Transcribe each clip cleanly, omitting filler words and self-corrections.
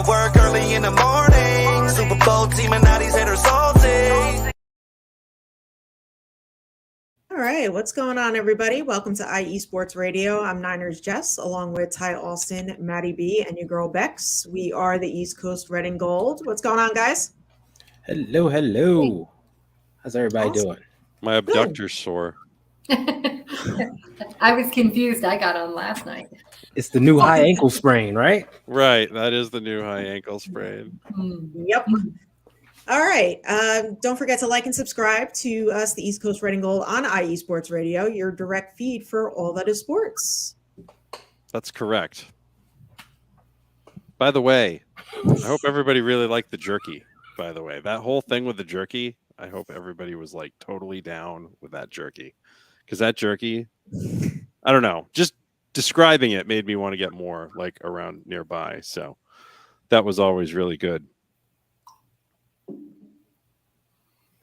Work early in the morning. Super Bowl team and now these haters salty. All right, what's going on, everybody? Welcome to IE Sports Radio. I'm Niners Jess, along with Ty Austin, Maddie B, and your girl Bex. We are the East Coast Red and Gold. What's going on, guys? Hello, hello. How's everybody doing? My abductor's sore. I was confused. I got on last night. It's the new high ankle sprain, right? Right. That is the new high ankle sprain. Yep. All right. Don't forget to like and subscribe to us, the East Coast Red and Gold, on IE Sports Radio, your direct feed for all that is sports. That's correct. By the way, I hope everybody really liked the jerky, by the way. That whole thing with the jerky, I hope everybody was like totally down with that jerky. Because that jerky, I don't know, just describing it made me want to get more like around nearby. So that was always really good.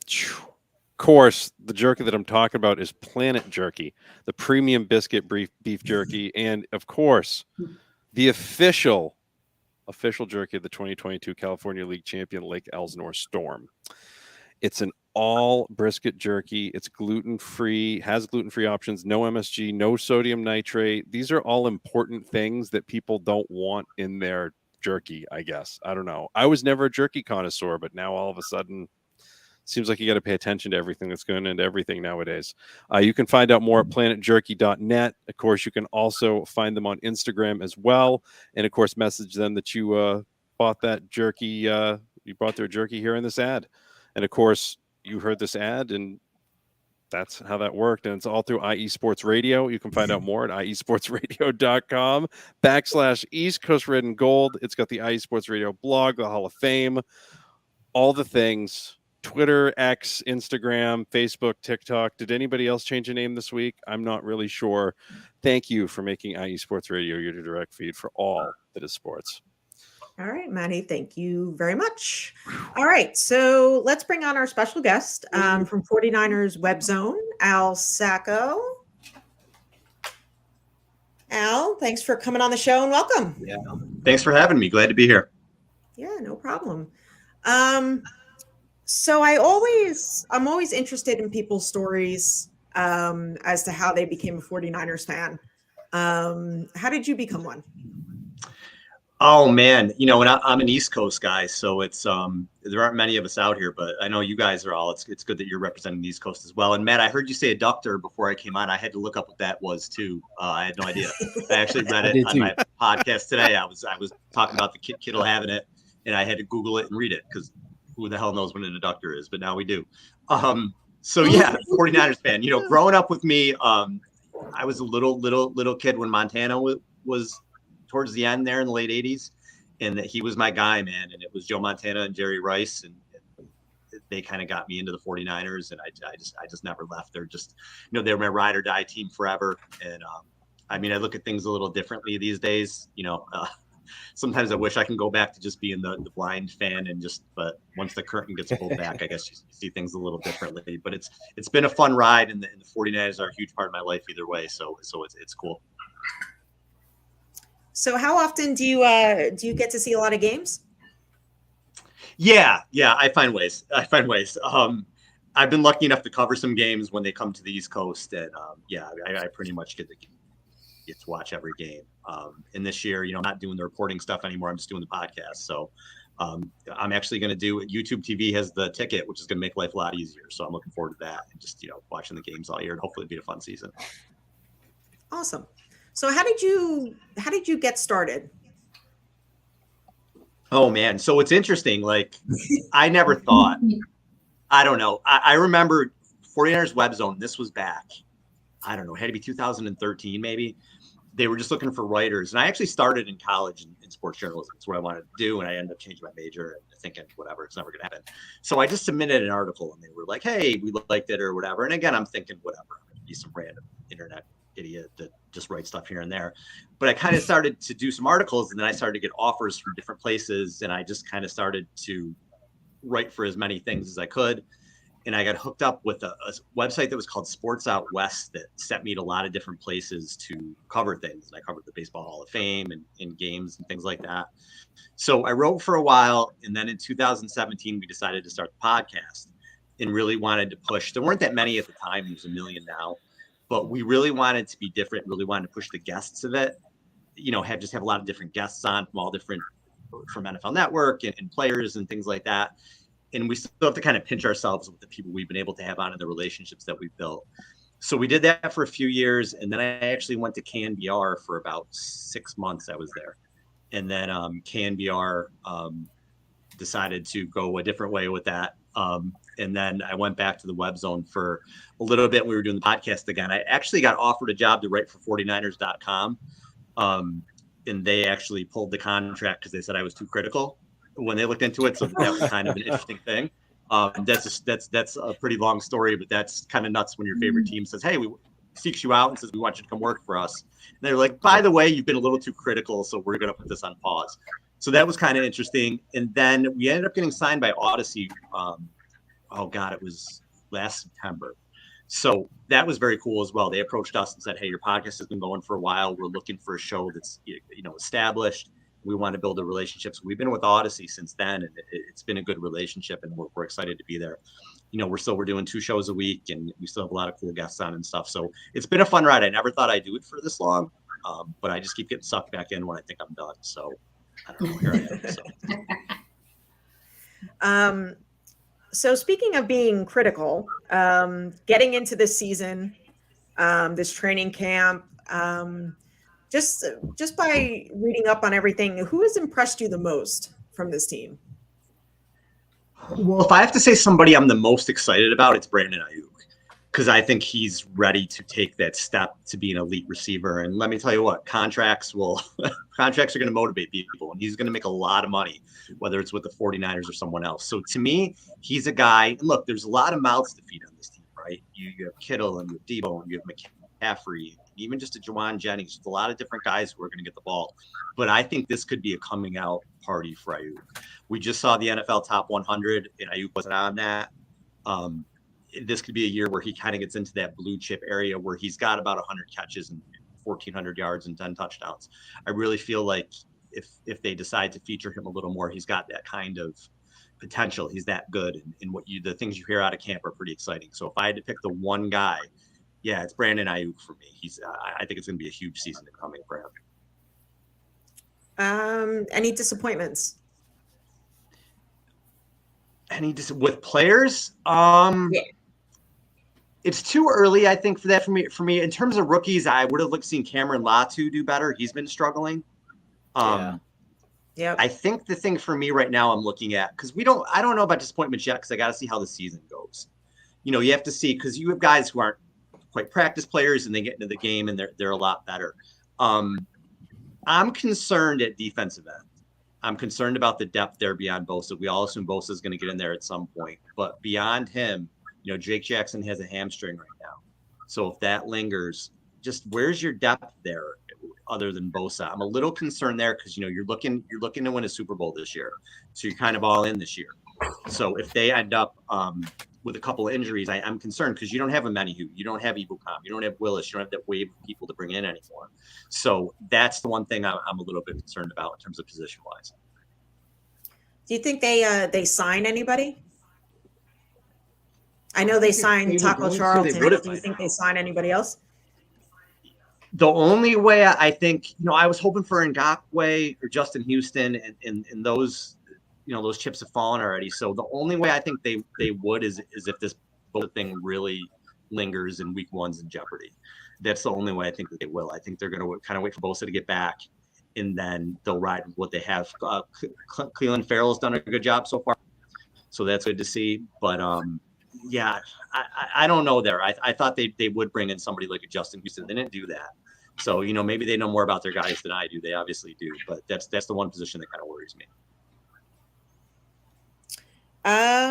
Of course, the jerky that I'm talking about is Planet Jerky, the premium biscuit beef jerky, and of course, the official jerky of the 2022 California League champion Lake Elsinore Storm. It's an all brisket jerky. It's gluten-free, has gluten-free options, no MSG, no sodium nitrate. These are all important things that people don't want in their jerky, I guess. I don't know. I was never a jerky connoisseur, but now all of a sudden, seems like you got to pay attention to everything that's going into everything nowadays. You can find out more at planetjerky.net. Of course, you can also find them on Instagram as well. And of course, message them that you bought that jerky. You bought their jerky here in this ad. And of course, you heard this ad, and that's how that worked. And it's all through IE Sports Radio. You can find out more at iesportsradio.com/East Coast Red and Gold. It's got the IE Sports Radio blog, the Hall of Fame, all the things. Twitter, X, Instagram, Facebook, TikTok. Did anybody else change a name this week? I'm not really sure. Thank you for making IE Sports Radio your direct feed for all that is sports. All right, Maddie, thank you very much. All right, so let's bring on our special guest from 49ers Webzone, Al Sacco. Al, thanks for coming on the show and welcome. Yeah, thanks for having me. Glad to be here. Yeah, no problem. So I'm always interested in people's stories as to how they became a 49ers fan. How did you become one? Oh man, and I'm an East Coast guy, so it's there aren't many of us out here, but I know you guys are all. It's good that you're representing the East Coast as well. And Matt, I heard you say adductor before I came on. I had to look up what that was too. I had no idea. I actually read it on my podcast today. I was talking about the Kittle having it, and I had to Google it and read it because who the hell knows what an adductor is? But now we do. So yeah, 49ers fan. Growing up with me, I was a little kid when Montana was towards the end there in the late 80s, and that he was my guy, man. And it was Joe Montana and Jerry Rice, and they kind of got me into the 49ers, and I just never left. They're just, they were my ride or die team forever. And I look at things a little differently these days. Sometimes I wish I can go back to just being the blind fan but once the curtain gets pulled back, I guess you see things a little differently. But it's been a fun ride, and the 49ers are a huge part of my life either way. So it's cool. So how often do you get to see a lot of games? Yeah, I find ways. I've been lucky enough to cover some games when they come to the East Coast, and I pretty much get to watch every game. And this year, I'm not doing the reporting stuff anymore. I'm just doing the podcast. So I'm actually going to do YouTube TV has the ticket, which is going to make life a lot easier. So I'm looking forward to that and just watching the games all year, and hopefully it'll be a fun season. Awesome. So how did you get started? Oh man. So it's interesting. Like I never thought, I don't know. I remember 49ers Webzone. This was back, I don't know, it had to be 2013 maybe. they were just looking for writers. And I actually started in college in sports journalism. It's what I wanted to do. And I ended up changing my major and thinking, whatever, it's never going to happen. So I just submitted an article and they were like, hey, we liked it or whatever. And again, I'm thinking, whatever, I'm going to be some random internet idiot that just writes stuff here and there. But I kind of started to do some articles and then I started to get offers from different places. And I just kind of started to write for as many things as I could. And I got hooked up with a website that was called Sports Out West that sent me to a lot of different places to cover things. And I covered the Baseball Hall of Fame and games and things like that. So I wrote for a while. And then in 2017, we decided to start the podcast and really wanted to push. There weren't that many at the time. There's a million now. But we really wanted to be different, really wanted to push the guests of it. You know, have a lot of different guests on from all different, from NFL Network and players and things like that. And we still have to kind of pinch ourselves with the people we've been able to have on and the relationships that we've built. So we did that for a few years. And then I actually went to KNBR for about 6 months. I was there. And then KNBR decided to go a different way with that. And then I went back to the Webzone for a little bit. We were doing the podcast again. I actually got offered a job to write for 49ers.com. And they actually pulled the contract because they said I was too critical when they looked into it. So that was kind of an interesting thing. That's a pretty long story, but that's kind of nuts when your favorite team says, hey, we seeks you out and says, we want you to come work for us. And they're like, by the way, you've been a little too critical, so we're going to put this on pause. So that was kind of interesting. And then we ended up getting signed by Odyssey. It was last September. So that was very cool as well. They approached us and said, hey, your podcast has been going for a while. We're looking for a show that's, established. We want to build a relationship. So we've been with Odyssey since then, and it's been a good relationship, and we're excited to be there. We're doing 2 shows a week, and we still have a lot of cool guests on and stuff. So it's been a fun ride. I never thought I'd do it for this long, but I just keep getting sucked back in when I think I'm done. So I don't know. Here I am. So. So speaking of being critical, getting into this season, this training camp, just by reading up on everything, who has impressed you the most from this team? Well, if I have to say somebody I'm the most excited about, it's Brandon Ayuk, because I think he's ready to take that step to be an elite receiver. And let me tell you what, contracts are going to motivate people, and he's going to make a lot of money, whether it's with the 49ers or someone else. So to me, he's a guy. And look, there's a lot of mouths to feed on this team, right? You have Kittle and you have Debo and you have McCaffrey, even just a Juwan Jennings. There's a lot of different guys who are going to get the ball. But I think this could be a coming out party for Ayuk. We just saw the NFL top 100, and Ayuk wasn't on that. This could be a year where he kind of gets into that blue chip area where he's got about 100 catches and 1,400 yards and 10 touchdowns. I really feel like if they decide to feature him a little more, he's got that kind of potential. He's that good. And the things you hear out of camp are pretty exciting. So if I had to pick the one guy, yeah, it's Brandon Ayuk for me. I think it's going to be a huge season coming for him. Any disappointments? With players? Yeah. It's too early, I think, for that for me. In terms of rookies, I would have seen Cameron Latu do better. He's been struggling. Yeah. I think the thing for me right now I'm looking at, because I don't know about disappointments yet, because I got to see how the season goes. You have to see, because you have guys who aren't quite practice players and they get into the game and they're a lot better. I'm concerned at defensive end. I'm concerned about the depth there beyond Bosa. We all assume Bosa is going to get in there at some point, but beyond him, Jake Jackson has a hamstring right now. So if that lingers, just where's your depth there other than Bosa? I'm a little concerned there because, you're looking to win a Super Bowl this year. So you're kind of all in this year. So if they end up with a couple of injuries, I'm concerned because you don't have a Menahu, you don't have Ebukam, you don't have Willis, you don't have that wave of people to bring in anymore. So that's the one thing I'm a little bit concerned about in terms of position-wise. Do you think they sign anybody? I know they signed Taco Charlton. Do you think they sign anybody else? The only way I think, I was hoping for Ngakoue or Justin Houston, and those, those chips have fallen already. So the only way I think they would is if this thing really lingers and week one's in jeopardy. That's the only way I think that they will. I think they're going to kind of wait for Bosa to get back, and then they'll ride with what they have. Cleveland Farrell's done a good job so far, so that's good to see. But yeah, I don't know there. I thought they would bring in somebody like a Justin Houston. They didn't do that. So, maybe they know more about their guys than I do. They obviously do, but that's the one position that kind of worries me.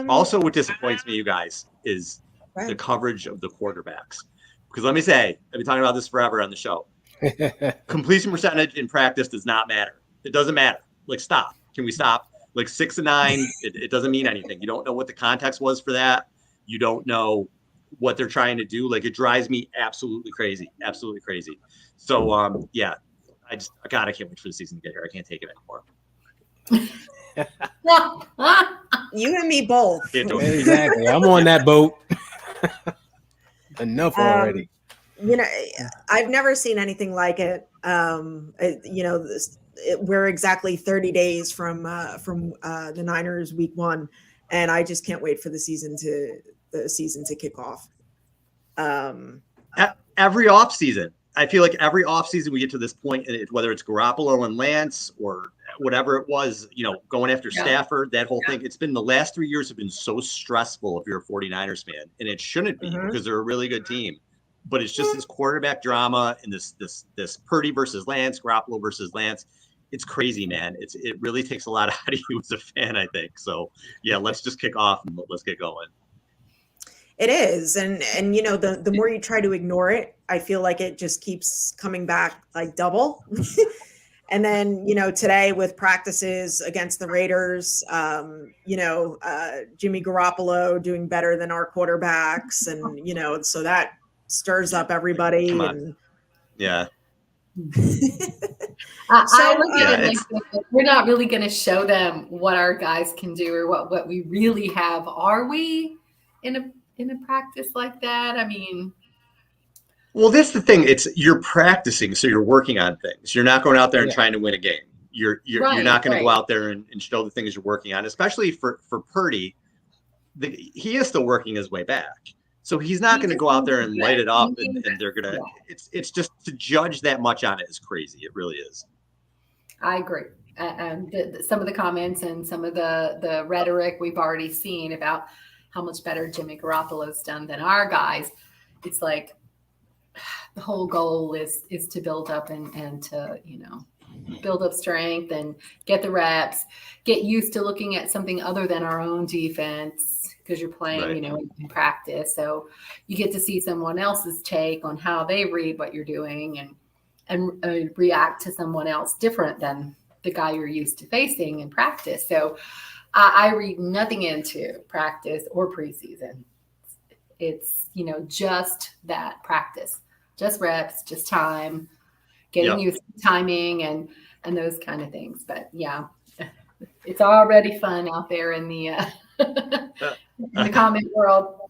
Also, what disappoints me, you guys, is the coverage of the quarterbacks. Because let me say, I've been talking about this forever on the show. Completion percentage in practice does not matter. It doesn't matter. Like, stop. Can we stop? Like 6 and 9, it doesn't mean anything. You don't know what the context was for that. You don't know what they're trying to do. Like, it drives me absolutely crazy. Absolutely crazy. So, yeah, I can't wait for the season to get here. I can't take it anymore. You and me both. Exactly. I'm on that boat. Enough already. I've never seen anything like it. We're exactly 30 days from the Niners week 1, and I just can't wait for the season to kick off. Every offseason, I feel like every offseason we get to this point, whether it's Garoppolo and Lance or whatever it was, going after Stafford, that whole thing. It's been the last 3 years have been so stressful if you're a 49ers fan, and it shouldn't be because they're a really good team. But it's just this quarterback drama and this Purdy versus Lance, Garoppolo versus Lance. It's crazy, man. It really takes a lot out of you as a fan, I think. So yeah, let's just kick off and let's get going. It is, and the more you try to ignore it, I feel like it just keeps coming back like double. And then today with practices against the Raiders, Jimmy Garoppolo doing better than our quarterbacks, and so that stirs up everybody. And yeah. I look at it like we're not really going to show them what our guys can do or what we really have. Are we in a practice like that? I mean, well, that's the thing. You're practicing, so you're working on things. You're not going out there and trying to win a game. You're not going to go out there and show the things you're working on, especially for Purdy. He is still working his way back. So he's not going to go out there and light it up, and they're going to. It's just to judge that much on it is crazy. It really is. I agree. And some of the comments and some of the rhetoric we've already seen about how much better Jimmy Garoppolo's done than our guys. It's like the whole goal is to build up and to build up strength and get the reps, get used to looking at something other than our own defense. Because you're playing, in practice. So you get to see someone else's take on how they read what you're doing and react to someone else different than the guy you're used to facing in practice. So I read nothing into practice or preseason. It's, just that practice, just reps, just time, getting used to timing and those kind of things. But yeah, it's already fun out there in the in the comment world.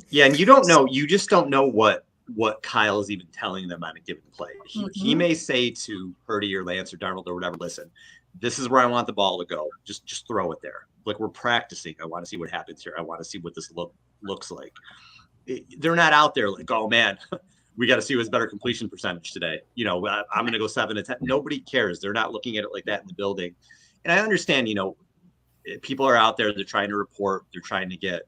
Yeah, and you just don't know what Kyle is even telling them on a given play. He may say to Purdy or Lance or Darnold or whatever, listen, this is where I want the ball to go. Just throw it there. Like, we're practicing. I want to see what happens here. I want to see what this looks like. They're not out there like, oh man, we got to see what's better completion percentage today. I'm going to go 7 to 10. Nobody cares. They're not looking at it like that in the building. And I understand, people are out there. They're trying to report. They're trying to get,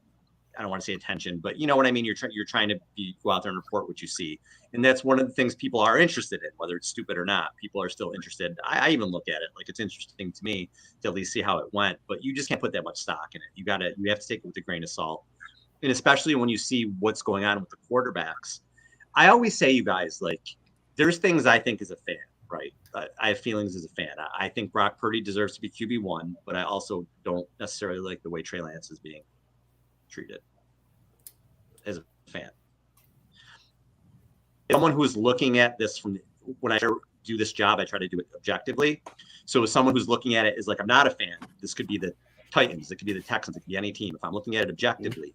I don't want to say attention, but you know what I mean? You're trying to go out there and report what you see. And that's one of the things people are interested in, whether it's stupid or not. People are still interested. I even look at it like it's interesting to me to at least see how it went, but you just can't put that much stock in it. You have to take it with a grain of salt. And especially when you see what's going on with the quarterbacks. I always say, you guys, like, there's things I think as a fan, right? I have feelings as a fan. I think Brock Purdy deserves to be QB1, but I also don't necessarily like the way Trey Lance is being treated as a fan. Someone who's looking at this when I do this job, I try to do it objectively. So as someone who's looking at it is like, I'm not a fan. This could be the Titans. It could be the Texans. It could be any team. If I'm looking at it objectively,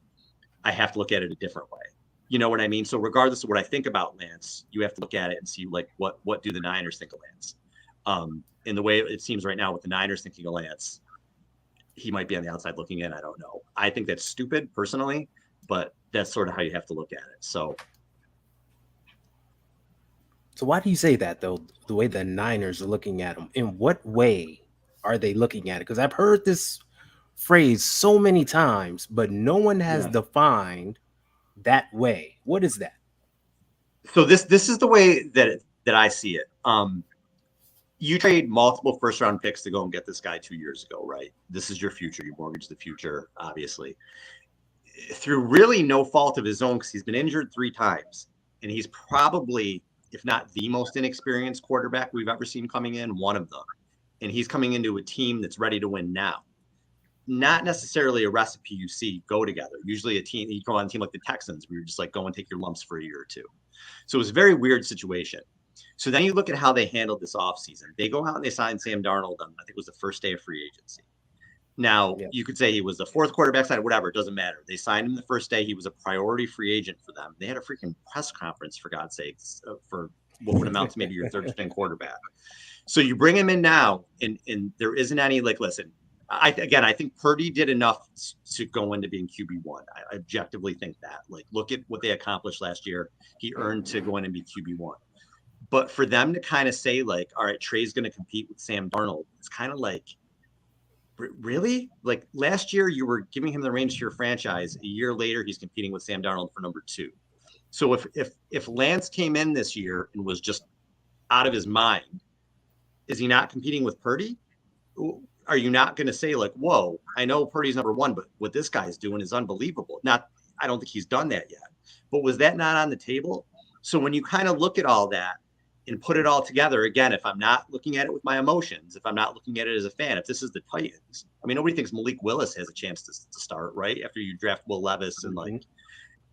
I have to look at it a different way. You know what I mean? So regardless of what I think about Lance, you have to look at it and see, like, what do the Niners think of Lance? In the way it seems right now with the Niners thinking of Lance, he might be on the outside looking in. I don't know. I think that's stupid personally, but that's sort of how you have to look at it. So why do you say that, though, the way the Niners are looking at him? In what way are they looking at it? Because I've heard this phrase so many times, but no one has defined that way. What is that? So this is the way that I see it. You trade multiple first round picks to go and get this guy 2 years ago, right? This is your future. You mortgage the future, obviously, through really no fault of his own, because he's been injured 3 times, and he's probably, if not the most inexperienced quarterback we've ever seen coming in, one of them. And he's coming into a team that's ready to win now. Not necessarily a recipe you see go together. Usually you go on a team like the Texans, where you're just like, go and take your lumps for a year or two. So it was a very weird situation. So then you look at how they handled this offseason. They go out and they sign Sam Darnold on, I think it was the first day of free agency. Now, you could say he was the 4th quarterback side, whatever, it doesn't matter. They signed him the first day. He was a priority free agent for them. They had a freaking press conference, for God's sakes, for what would amount to maybe your 3rd string quarterback. So you bring him in now, and there isn't any, like, listen, I think Purdy did enough to go into being QB1. I objectively think that. Like, look at what they accomplished last year. He earned to go in and be QB1. But for them to kind of say, like, all right, Trey's going to compete with Sam Darnold, it's kind of like, really? Like, last year you were giving him the reins to your franchise. A year later, he's competing with Sam Darnold for number 2. So if Lance came in this year and was just out of his mind, is he not competing with Purdy? Are you not going to say, like, whoa, I know Purdy's number 1, but what this guy's doing is unbelievable? I don't think he's done that yet. But was that not on the table? So when you kind of look at all that and put it all together, again, if I'm not looking at it with my emotions, if I'm not looking at it as a fan, if this is the Titans, I mean, nobody thinks Malik Willis has a chance to start, right? After you draft Will Levis and, like,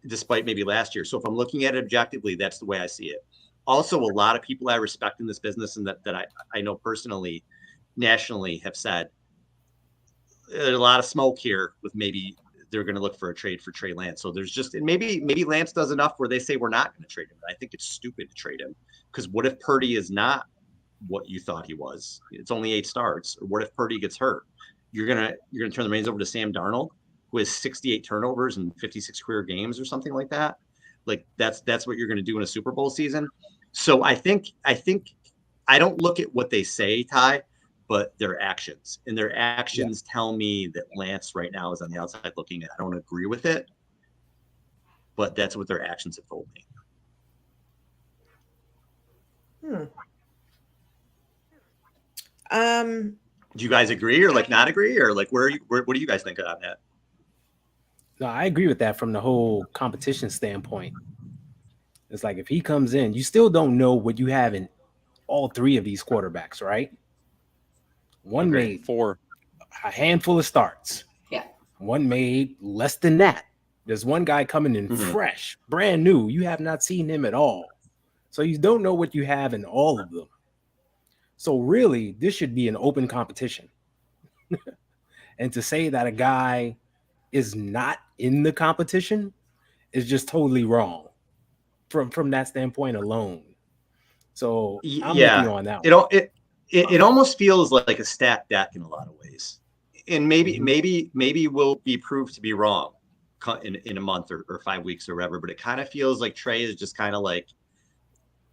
despite maybe last year. So if I'm looking at it objectively, that's the way I see it. Also, a lot of people I respect in this business and that I know personally, nationally, have said there's a lot of smoke here with maybe they're going to look for a trade for Trey Lance. So there's just, and maybe Lance does enough where they say we're not going to trade him. But I think it's stupid to trade him, because what if Purdy is not what you thought he was? It's only 8 starts. Or what if Purdy gets hurt? You're gonna turn the reins over to Sam Darnold, who has 68 turnovers in 56 career games or something like that. Like, that's what you're going to do in a Super Bowl season. So I think I don't look at what they say, Ty, but their actions. And their actions tell me that Lance right now is on the outside looking in. I don't agree with it, but that's what their actions have told me. Do you guys agree, or like not agree, or like what do you guys think on that? No, I agree with that from the whole competition standpoint. It's like, if he comes in, you still don't know what you have in all 3 of these quarterbacks, right? One made 4, a handful of starts. Yeah. One made less than that. There's one guy coming in fresh, brand new. You have not seen him at all. So you don't know what you have in all of them. So really, this should be an open competition. And to say that a guy is not in the competition is just totally wrong from that standpoint alone. So I'm with you on that one. It almost feels like a stacked deck in a lot of ways. And maybe will be proved to be wrong in a month or 5 weeks or whatever, but it kind of feels like Trey is just kind of like,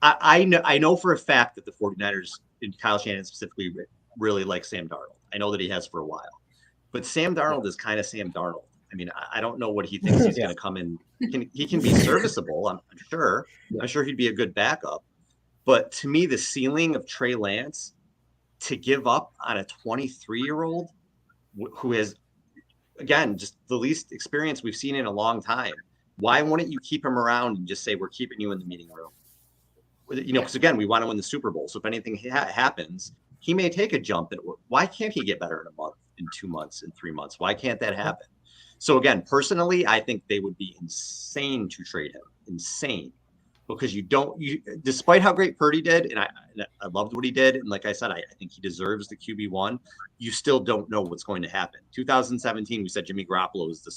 I know for a fact that the 49ers, and Kyle Shanahan specifically, really like Sam Darnold. I know that he has for a while, but Sam Darnold is kind of Sam Darnold. I mean, I don't know what he thinks he's going to come in. He can be serviceable, I'm sure. I'm sure he'd be a good backup. But to me, the ceiling of Trey Lance, to give up on a 23-year-old who has, again, just the least experience we've seen in a long time, why wouldn't you keep him around and just say, we're keeping you in the meeting room? You know, because again, we want to win the Super Bowl. So if anything happens, he may take a jump. Why can't he get better in a month, in 2 months, in 3 months? Why can't that happen? So again, personally, I think they would be insane to trade him. Insane. Because despite how great Purdy did, and I loved what he did, and like I said, I think he deserves the QB1, you still don't know what's going to happen. 2017, we said Jimmy Garoppolo is the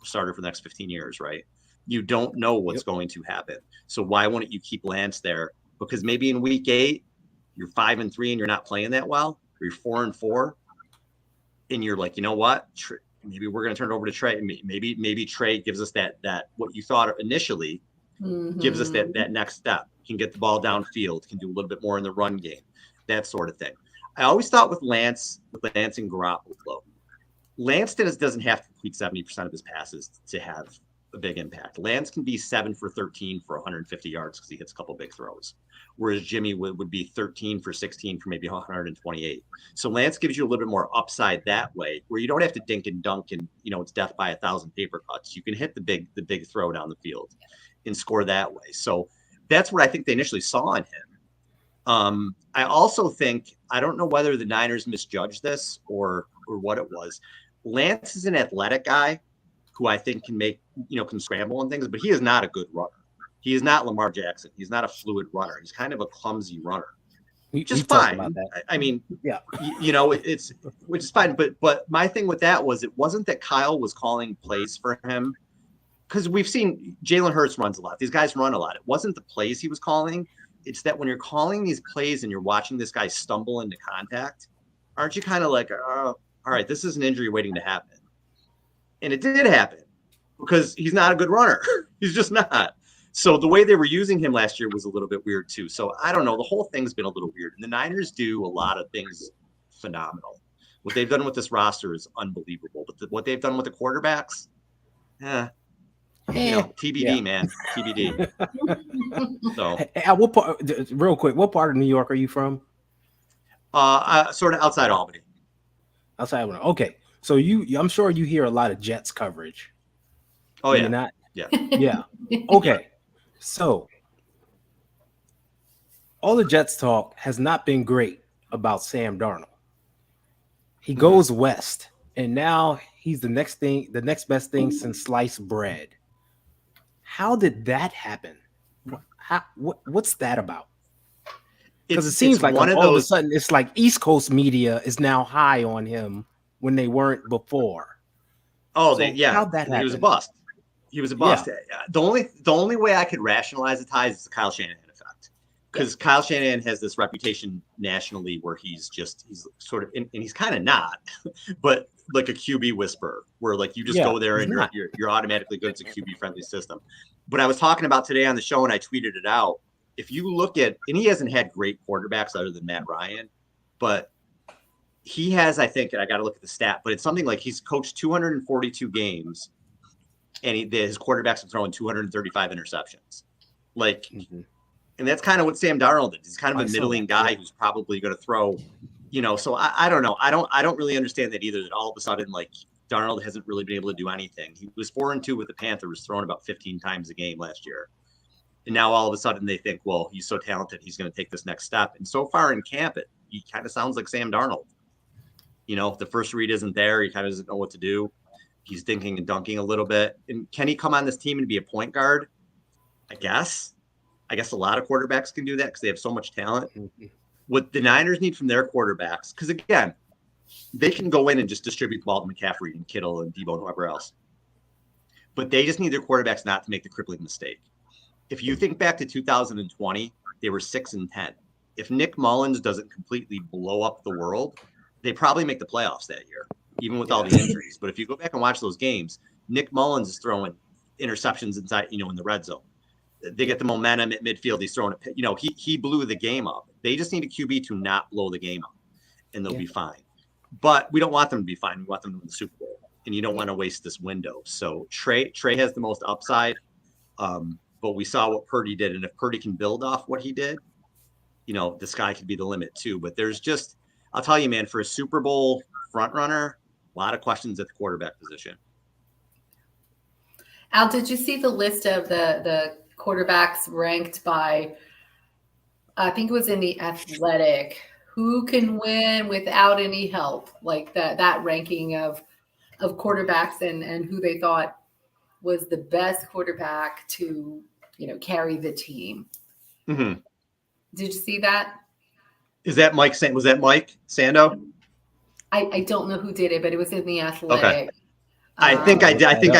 starter for the next 15 years, right? You don't know what's going to happen. So why wouldn't you keep Lance there? Because maybe in week 8, you're 5-3 and you're not playing that well, or you're 4-4, and you're like, you know what? Maybe we're going to turn it over to Trey. Maybe Trey gives us that what you thought initially, gives us that next step. Can get the ball downfield, can do a little bit more in the run game, that sort of thing. I always thought with Lance and Garoppolo, Lance doesn't have to complete 70% of his passes to have a big impact. Lance can be 7 for 13 for 150 yards because he hits a couple big throws, whereas Jimmy would be 13 for 16 for maybe 128. So Lance gives you a little bit more upside that way, where you don't have to dink and dunk and it's death by 1,000 paper cuts. You can hit the big throw down the field and score that way. So that's what I think they initially saw in him. I also think, I don't know whether the Niners misjudged this or what it was. Lance is an athletic guy who I think can can scramble and things, but he is not a good runner. He is not Lamar Jackson. He's not a fluid runner. He's kind of a clumsy runner. Which is fine. About that. I mean, yeah, it's which is fine. But my thing with that was, it wasn't that Kyle was calling plays for him, because we've seen Jalen Hurts runs a lot. These guys run a lot. It wasn't the plays he was calling. It's that when you're calling these plays and you're watching this guy stumble into contact, aren't you kind of like, oh, all right, this is an injury waiting to happen? And it did happen, because he's not a good runner. He's just not. So the way they were using him last year was a little bit weird too. So I don't know. The whole thing's been a little weird. And the Niners do a lot of things phenomenal. What they've done with this roster is unbelievable. But what they've done with the quarterbacks, TBD, man. TBD. So, what part, real quick, what part of New York are you from? Sort of outside Albany. Outside Albany. Okay. So I'm sure you hear a lot of Jets coverage. Oh, yeah. You're not? Yeah. Yeah. Okay. So all the Jets talk has not been great about Sam Darnold. He goes west, and now he's the next best thing since sliced bread. How did that happen? What's that about? Because it seems like all of a sudden it's like East Coast media is now high on him when they weren't before. Oh, so how'd that happen? He was a bust. He was a bust. Yeah. The only way I could rationalize the ties is the Kyle Shanahan effect, because Kyle Shanahan has this reputation nationally where he's sort of, and he's kind of not, but like a QB whisperer, where like you just go there and you're automatically good. It's a QB friendly system. But I was talking about today on the show, and I tweeted it out. If you look at, and he hasn't had great quarterbacks other than Matt Ryan, but he has, I think, and I got to look at the stat, but it's something like he's coached 242 games. And his quarterbacks are throwing 235 interceptions. Like, and that's kind of what Sam Darnold is. He's kind of a middling guy who's probably going to throw, so I don't know. I don't really understand that either, that all of a sudden, like, Darnold hasn't really been able to do anything. He was 4-2 with the Panthers, throwing about 15 times a game last year. And now all of a sudden they think, well, he's so talented, he's going to take this next step. And so far in camp, he kind of sounds like Sam Darnold. The first read isn't there. He kind of doesn't know what to do. He's dinking and dunking a little bit. And can he come on this team and be a point guard? I guess a lot of quarterbacks can do that because they have so much talent. What the Niners need from their quarterbacks, because again, they can go in and just distribute the ball to McCaffrey and Kittle and Debo and whoever else. But they just need their quarterbacks not to make the crippling mistake. If you think back to 2020, they were 6-10. If Nick Mullins doesn't completely blow up the world, they probably make the playoffs that year, even with all the injuries. But if you go back and watch those games, Nick Mullins is throwing interceptions inside, in the red zone. They get the momentum at midfield. He's throwing he blew the game up. They just need a QB to not blow the game up, and they'll be fine. But we don't want them to be fine. We want them to win the Super Bowl, and you don't want to waste this window. So Trey has the most upside, but we saw what Purdy did, and if Purdy can build off what he did, the sky could be the limit too. But there's just, I'll tell you, man, for a Super Bowl front runner, a lot of questions at the quarterback position. Al, did you see the list of the quarterbacks ranked by, I think it was in the Athletic, who can win without any help, like that ranking of quarterbacks and who they thought was the best quarterback to, carry the team. Mm-hmm. Did you see that? Was that Mike Sando? I don't know who did it, but it was in the Athletic. Okay. I think I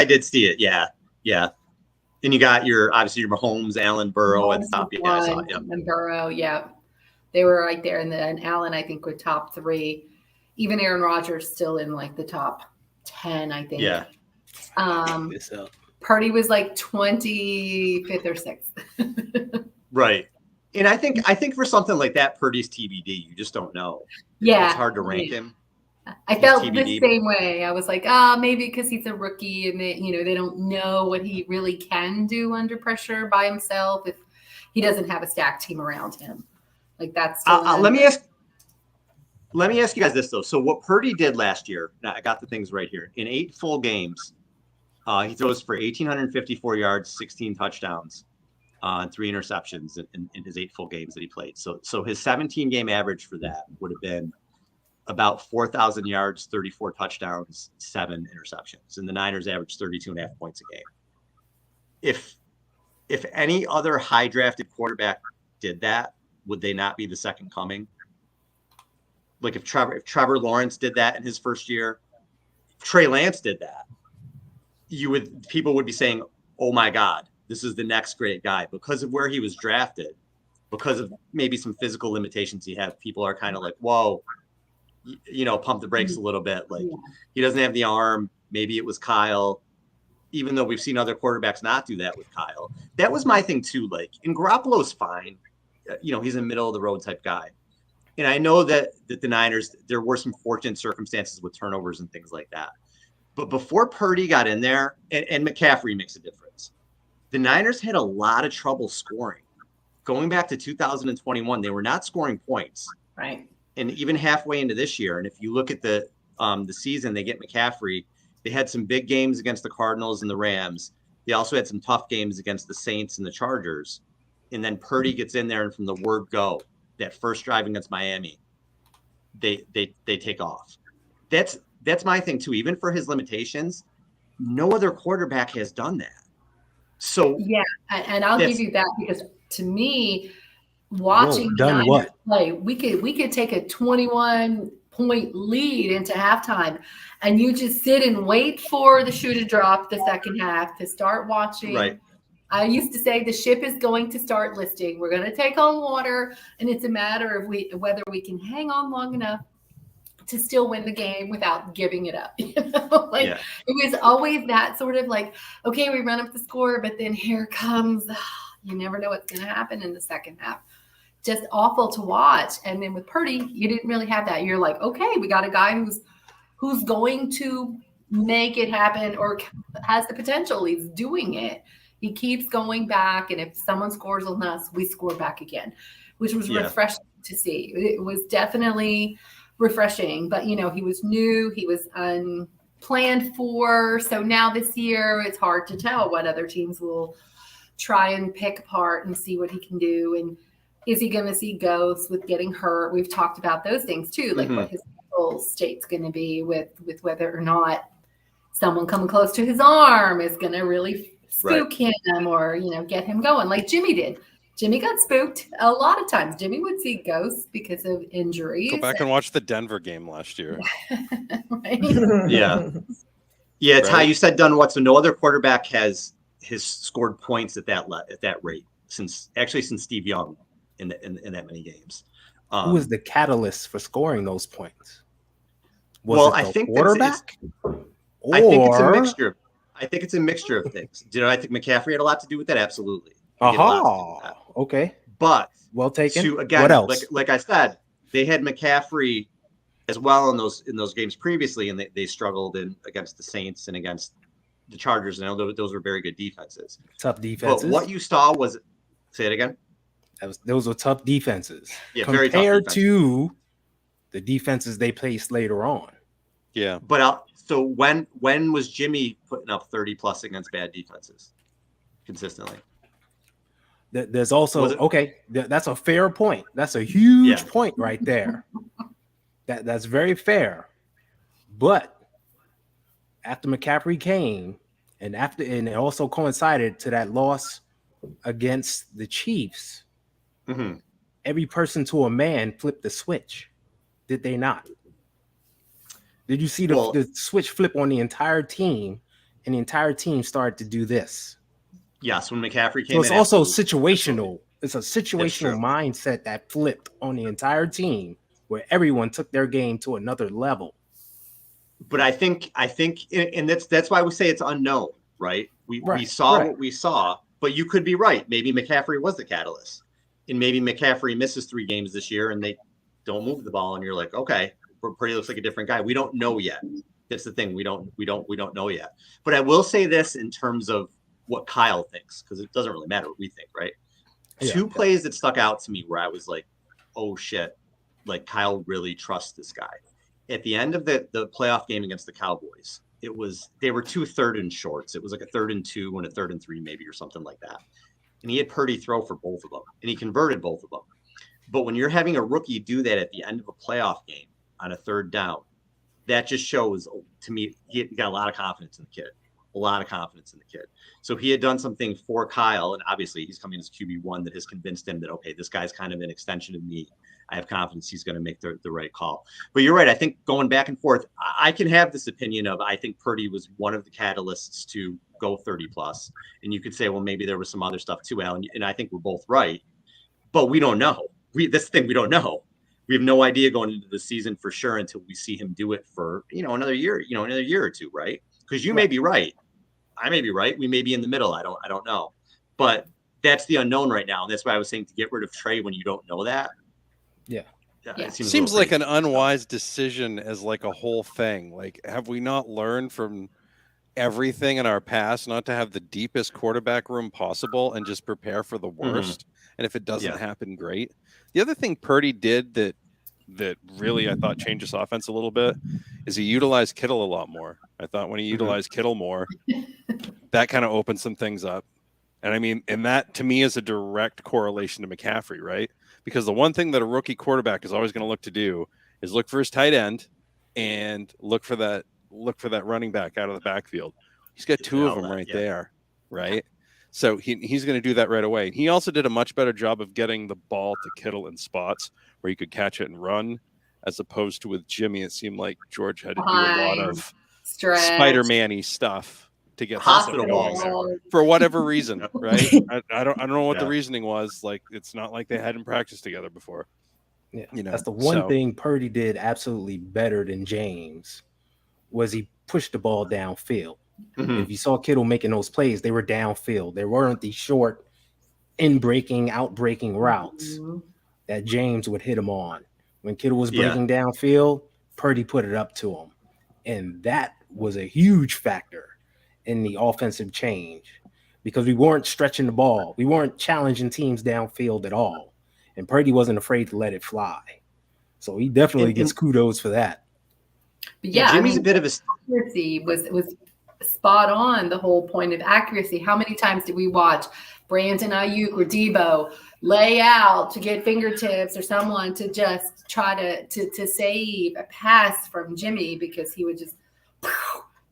did see it. Yeah. And you got your Mahomes, Allen, Burrow at the top. Yeah, I saw it. Yep. And Burrow, yeah. They were right there. And then Allen, I think, were top 3. Even Aaron Rodgers still in like the top 10, I think. Yeah. Purdy was like 25th or 6th. Right. And I think for something like that, Purdy's TBD. You just don't know. Yeah. It's hard to rank him. I felt the TBD. same way. I was like, maybe because he's a rookie and they don't know what he really can do under pressure by himself if he doesn't have a stacked team around him. Like that's still let me ask you guys this though. So what Purdy did last year, now I got the things right here. In 8 full games, he throws for 1,854 yards, 16 touchdowns, and 3 interceptions in his 8 full games that he played. So his 17 game average for that would have been about 4,000 yards, 34 touchdowns, 7 interceptions. And the Niners averaged 32.5 points a game. If any other high drafted quarterback did that, would they not be the second coming? Like if Trevor Lawrence did that in his first year, if Trey Lance did that, people would be saying, "Oh my God, this is the next great guy," because of where he was drafted, because of maybe some physical limitations he had. People are kind of like, "Whoa, pump the brakes a little bit." Like he doesn't have the arm. Maybe it was Kyle, even though we've seen other quarterbacks not do that with Kyle. That was my thing too. Like, and Garoppolo's fine. He's a middle of the road type guy. And I know that the Niners, there were some fortunate circumstances with turnovers and things like that. But before Purdy got in there, and McCaffrey makes a difference, the Niners had a lot of trouble scoring. Going back to 2021, they were not scoring points. right. And even halfway into this year, and if you look at the season, they get McCaffrey. They had some big games against the Cardinals and the Rams. They also had some tough games against the Saints and the Chargers. And then Purdy gets in there, and from the word go, that first drive against Miami, they take off. That's my thing too. Even for his limitations, no other quarterback has done that. So yeah, and I'll give you that because to me, watching the Niners what? play, we could take a 21-point lead into halftime, and you just sit and wait for the shoe to drop the second half to start watching. Right. I used to say the ship is going to start listing. We're going to take on water, and it's a matter of whether we can hang on long enough to still win the game without giving it up. It was always that sort of like, okay, we run up the score, but then here comes, you never know what's going to happen in the second half. Just awful to watch. And then with Purdy, you didn't really have that. You're like, okay, we got a guy who's going to make it happen or has the potential. He's doing it. He keeps going back, and if someone scores on us, we score back again, which was refreshing to see. It was definitely refreshing, but he was new, he was unplanned for. So now this year, it's hard to tell what other teams will try and pick apart and see what he can do. And is he going to see ghosts with getting hurt? We've talked about those things too, like what his mental state's going to be with whether or not someone coming close to his arm is going to really spook him or, get him going like Jimmy did. Jimmy got spooked a lot of times. Jimmy would see ghosts because of injuries. Go back and watch the Denver game last year. Right? Yeah. It's how you said, Dunn Watson. No other quarterback has scored points at that rate since Steve Young in that many games. Who was the catalyst for scoring those points? I think quarterback. I think it's a mixture. I think it's a mixture of things. I think McCaffrey had a lot to do with that. Absolutely. Okay. But well taken. Again, what else? Like I said, they had McCaffrey as well in those games previously, and they struggled against the Saints and against the Chargers. And I know those were very good defenses. Tough defenses. But what you saw was, say it again. Those were tough defenses. Yeah, compared very tough defenses. to the defenses they placed later on. Yeah. But so when was Jimmy putting up 30 plus against bad defenses consistently? There's also that's a fair point. That's a huge point right there. That's very fair. But after McCaffrey came, and it also coincided to that loss against the Chiefs, every person to a man flipped the switch. Did they not? Did you see the switch flip on the entire team, and the entire team started to do this? Yes, when McCaffrey came so it's in. Also situational. It's a situational mindset that flipped on the entire team, where everyone took their game to another level. But I think, and that's why we say it's unknown, right? We saw what we saw, but you could be right. Maybe McCaffrey was the catalyst, and maybe McCaffrey misses 3 games this year, and they don't move the ball, and you're like, okay, Purdy looks like a different guy. We don't know yet. That's the thing. We don't know yet. But I will say this in terms of what Kyle thinks, because it doesn't really matter what we think, right? Yeah. Two plays that stuck out to me where I was like, oh shit, like Kyle really trusts this guy. At the end of the playoff game against the Cowboys, they were 2 3rd and shorts. It was like a 3rd and 2 and a 3rd and 3 maybe, or something like that. And he had Purdy throw for both of them, and he converted both of them. But when you're having a rookie do that at the end of a playoff game on a 3rd down, that just shows, to me, he got a lot of confidence in the kid. A lot of confidence in the kid. So he had done something for Kyle, and obviously he's coming as QB1 that has convinced him that, okay, this guy's kind of an extension of me. I have confidence he's going to make the right call. But you're right. I think going back and forth, I can have this opinion of, I think Purdy was one of the catalysts to go 30 plus. And you could say, well, maybe there was some other stuff too, Al. And I think we're both right. But we don't know. This thing we don't know. We have no idea going into the season for sure until we see him do it for, another year, another year or two, right? Because you may be right. I may be right. We may be in the middle. I don't know. But that's the unknown right now. And that's why I was saying to get rid of Trey when you don't know that. Yeah. It seems like an unwise decision as like a whole thing. Like, have we not learned from everything in our past not to have the deepest quarterback room possible and just prepare for the worst? And if it doesn't happen, great. The other thing Purdy did that really I thought changed this offense a little bit is he utilized Kittle a lot more. I thought when he utilized Kittle more, that kind of opened some things up. And I mean, and that to me is a direct correlation to McCaffrey, right? Because the one thing that a rookie quarterback is always going to look to do is look for his tight end and look for that running back out of the backfield. He's got 2 of them right there, right? So he's going to do that right away. He also did a much better job of getting the ball to Kittle in spots where he could catch it and run, as opposed to with Jimmy. It seemed like George had to do a lot of Spider-Man-y stuff to get hospital balls for whatever reason, right? I don't know what the reasoning was. Like, it's not like they hadn't practiced together before. Yeah, that's the one thing Purdy did absolutely better than James was he pushed the ball downfield. If you saw Kittle making those plays, they were downfield. There weren't these short in-breaking, out-breaking routes that James would hit him on. When Kittle was breaking downfield, Purdy put it up to him. And that was a huge factor in the offensive change because we weren't stretching the ball. We weren't challenging teams downfield at all. And Purdy wasn't afraid to let it fly. So he definitely gets kudos for that. But yeah, Jimmy's a bit of a accuracy was spot on. The whole point of accuracy. How many times did we watch Brandon Ayuk or Debo lay out to get fingertips or someone to just try to save a pass from Jimmy because he would just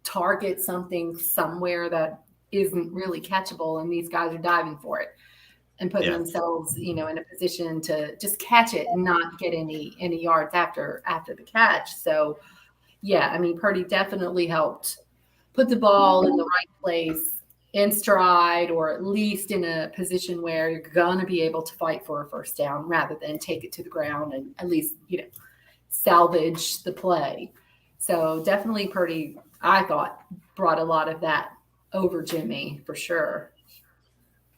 target something somewhere that isn't really catchable, and these guys are diving for it and putting themselves, in a position to just catch it and not get any yards after the catch. So, yeah, I mean, Purdy definitely helped put the ball in the right place in stride, or at least in a position where you're going to be able to fight for a first down rather than take it to the ground and at least, salvage the play. So definitely Purdy, I thought, brought a lot of that over Jimmy for sure.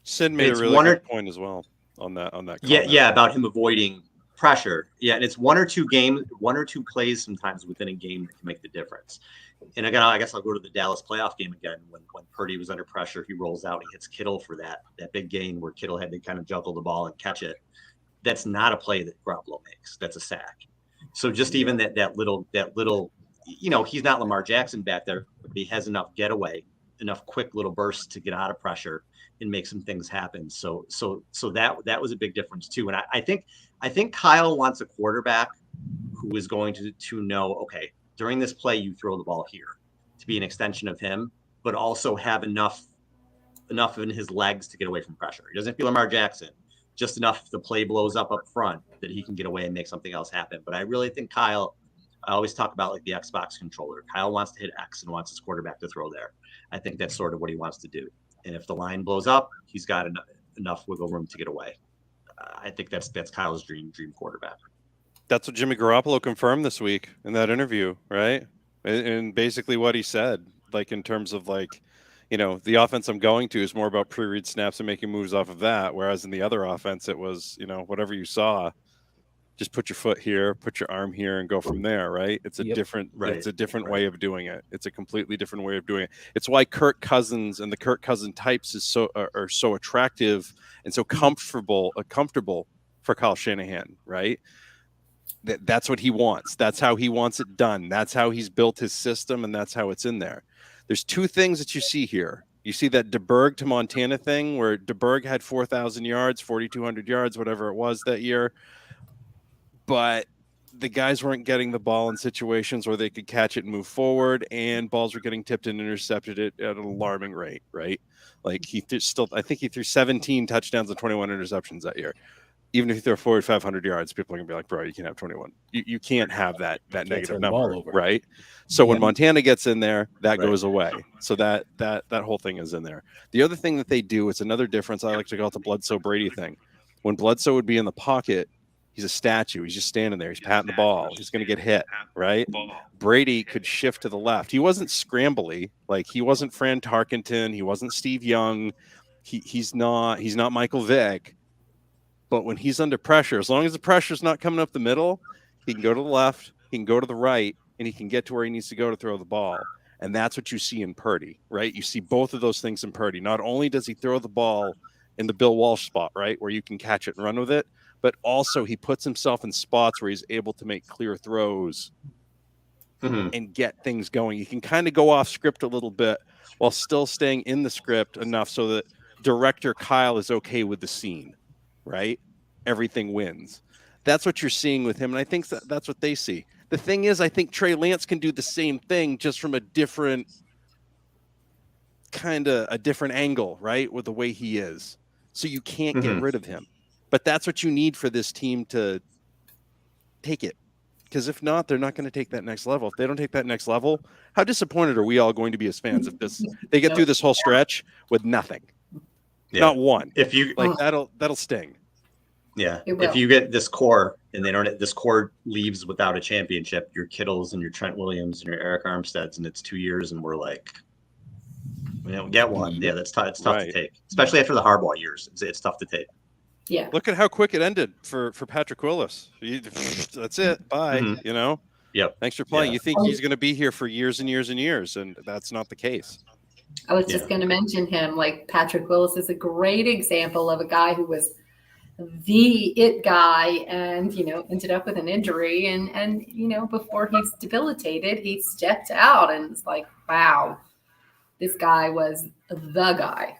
Sid made a really good point as well on that. Yeah, about him avoiding pressure. Yeah, and it's one or two plays sometimes within a game that can make the difference. And again, I guess I'll go to the Dallas playoff game again. When Purdy was under pressure, he rolls out, he hits Kittle for that big gain where Kittle had to kind of juggle the ball and catch it. That's not a play that Garoppolo makes. That's a sack. So just even that little, he's not Lamar Jackson back there, but he has enough getaway, enough quick little bursts to get out of pressure and make some things happen. So that was a big difference too. And I think Kyle wants a quarterback who is going to know, okay, during this play, you throw the ball here to be an extension of him, but also have enough in his legs to get away from pressure. He doesn't feel Lamar Jackson, just enough if the play blows up front that he can get away and make something else happen. But I really think Kyle, I always talk about like the Xbox controller. Kyle wants to hit X and wants his quarterback to throw there. I think that's sort of what he wants to do. And if the line blows up, he's got enough wiggle room to get away. I think that's Kyle's dream quarterback. That's what Jimmy Garoppolo confirmed this week in that interview, right? And basically what he said, like in terms of like, the offense I'm going to is more about pre-read snaps and making moves off of that. Whereas in the other offense, it was, whatever you saw, just put your foot here, put your arm here, and go from there, right? It's a different, Right. it's a different way of doing it. It's a completely different way of doing it. It's why Kirk Cousins and the Kirk Cousin types is are so attractive and so comfortable for Kyle Shanahan, right? That's what he wants. That's how he wants it done. That's how he's built his system, and that's how it's in there. There's two things that you see here. You see that DeBerg to Montana thing where DeBerg had 4,000 yards, 4,200 yards, whatever it was that year. But the guys weren't getting the ball in situations where they could catch it and move forward, and balls were getting tipped and intercepted at an alarming rate, right? Like I think he threw 17 touchdowns and 21 interceptions that year. Even if you throw forward 500 yards, people are going to be like, bro, you can't have 21. You can't have that negative number, right? So when Montana gets in there, that goes away. So that whole thing is in there. The other thing that they do, it's another difference. I like to call it the Bledsoe Brady thing. When Bledsoe would be in the pocket, he's a statue. He's just standing there. He's patting the ball. He's going to get hit, right? Brady could shift to the left. He wasn't scrambly. Like, he wasn't Fran Tarkenton. He wasn't Steve Young. He's not Michael Vick. But when he's under pressure, as long as the pressure's not coming up the middle, he can go to the left, he can go to the right, and he can get to where he needs to go to throw the ball. And that's what you see in Purdy, right? You see both of those things in Purdy. Not only does he throw the ball in the Bill Walsh spot, right, where you can catch it and run with it, but also he puts himself in spots where he's able to make clear throws and get things going. You can kind of go off script a little bit while still staying in the script enough so that director Kyle is okay with the scene. Right? Everything wins. That's what you're seeing with him. And I think that's what they see. The thing is, I think Trey Lance can do the same thing, just from a different angle, right? With the way he is. So you can't get rid of him. But that's what you need for this team to take it. Because if not, they're not going to take that next level. If they don't take that next level, how disappointed are we all going to be as fans if they get through this whole stretch with nothing? Yeah. Not one. If you like that'll sting. Yeah. If you get this core and this core leaves without a championship, your Kittles and your Trent Williams and your Eric Armsteads, and it's 2 years and we're like, we don't get one. Yeah, that's tough. It's tough to take, especially after the Harbaugh years. It's tough to take. Yeah. Look at how quick it ended for Patrick Willis. That's it. Bye. You know? Yep. Thanks for playing. You think he's going to be here for years and years and years, and that's not the case. I was just going to mention him. Like, Patrick Willis is a great example of a guy who was the it guy and, ended up with an injury. And before he's debilitated, he stepped out and it's like, wow, this guy was the guy.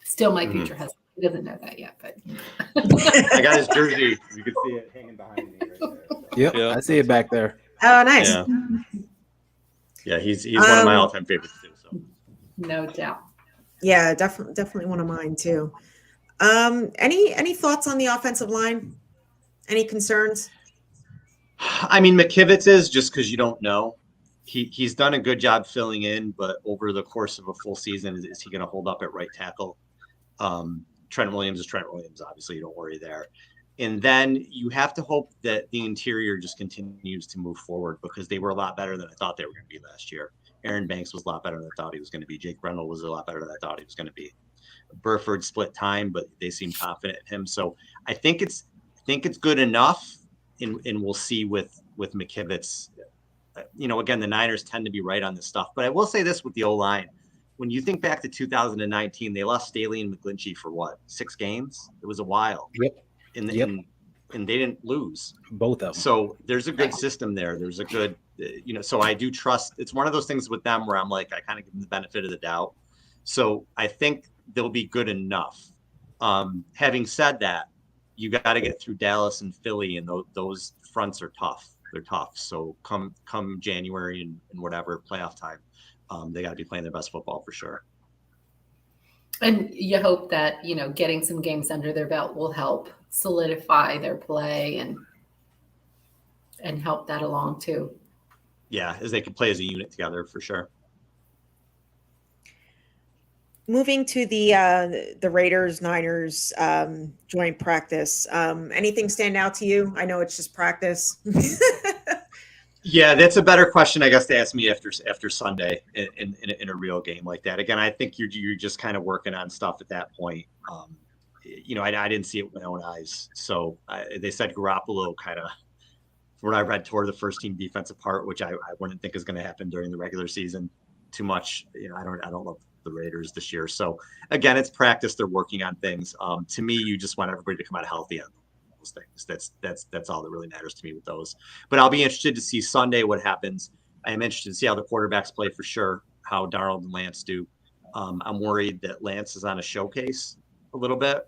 Still my future husband. He doesn't know that yet, but. I got his jersey. You can see it hanging behind me right there. Yep, I see it back there. Oh, nice. Yeah, he's one of my all-time favorites too. So. No doubt. Yeah, definitely one of mine too. Any thoughts on the offensive line? Any concerns? I mean, McKivitz is just because you don't know. He's done a good job filling in, but over the course of a full season, is he going to hold up at right tackle? Trent Williams is Trent Williams. Obviously, you don't worry there. And then you have to hope that the interior just continues to move forward, because they were a lot better than I thought they were going to be last year. Aaron Banks was a lot better than I thought he was going to be. Jake Brendel was a lot better than I thought he was going to be. Burford split time, but they seem confident in him. So I think it's good enough, and we'll see with McKivitz. Again, the Niners tend to be right on this stuff. But I will say this with the O-line. When you think back to 2019, they lost Staley and McGlinchey for what, 6 games? It was a while. Yep. And they didn't lose. Both of them. So there's a good system there. There's a good, so I do trust. It's one of those things with them where I'm like, I kind of give them the benefit of the doubt. So I think they'll be good enough. Having said that, you got to get through Dallas and Philly, and those fronts are tough. They're tough. So come January and whatever playoff time, they got to be playing their best football for sure. And you hope that, getting some games under their belt will help solidify their play and help that along too. Yeah, as they can play as a unit together for sure. Moving to the Raiders Niners joint practice. Anything stand out to you? I know it's just practice. Yeah, that's a better question, I guess, to ask me after Sunday in a real game like that. Again, I think you're just kind of working on stuff at that point. I didn't see it with my own eyes. So they said Garoppolo kind of, from what I read, tore the first team defense apart, which I wouldn't think is going to happen during the regular season too much. I don't love the Raiders this year. So again, it's practice. They're working on things. To me, you just want everybody to come out healthy on those things. That's all that really matters to me with those. But I'll be interested to see Sunday what happens. I am interested to see how the quarterbacks play for sure, how Darnold and Lance do. I'm worried that Lance is on a showcase a little bit.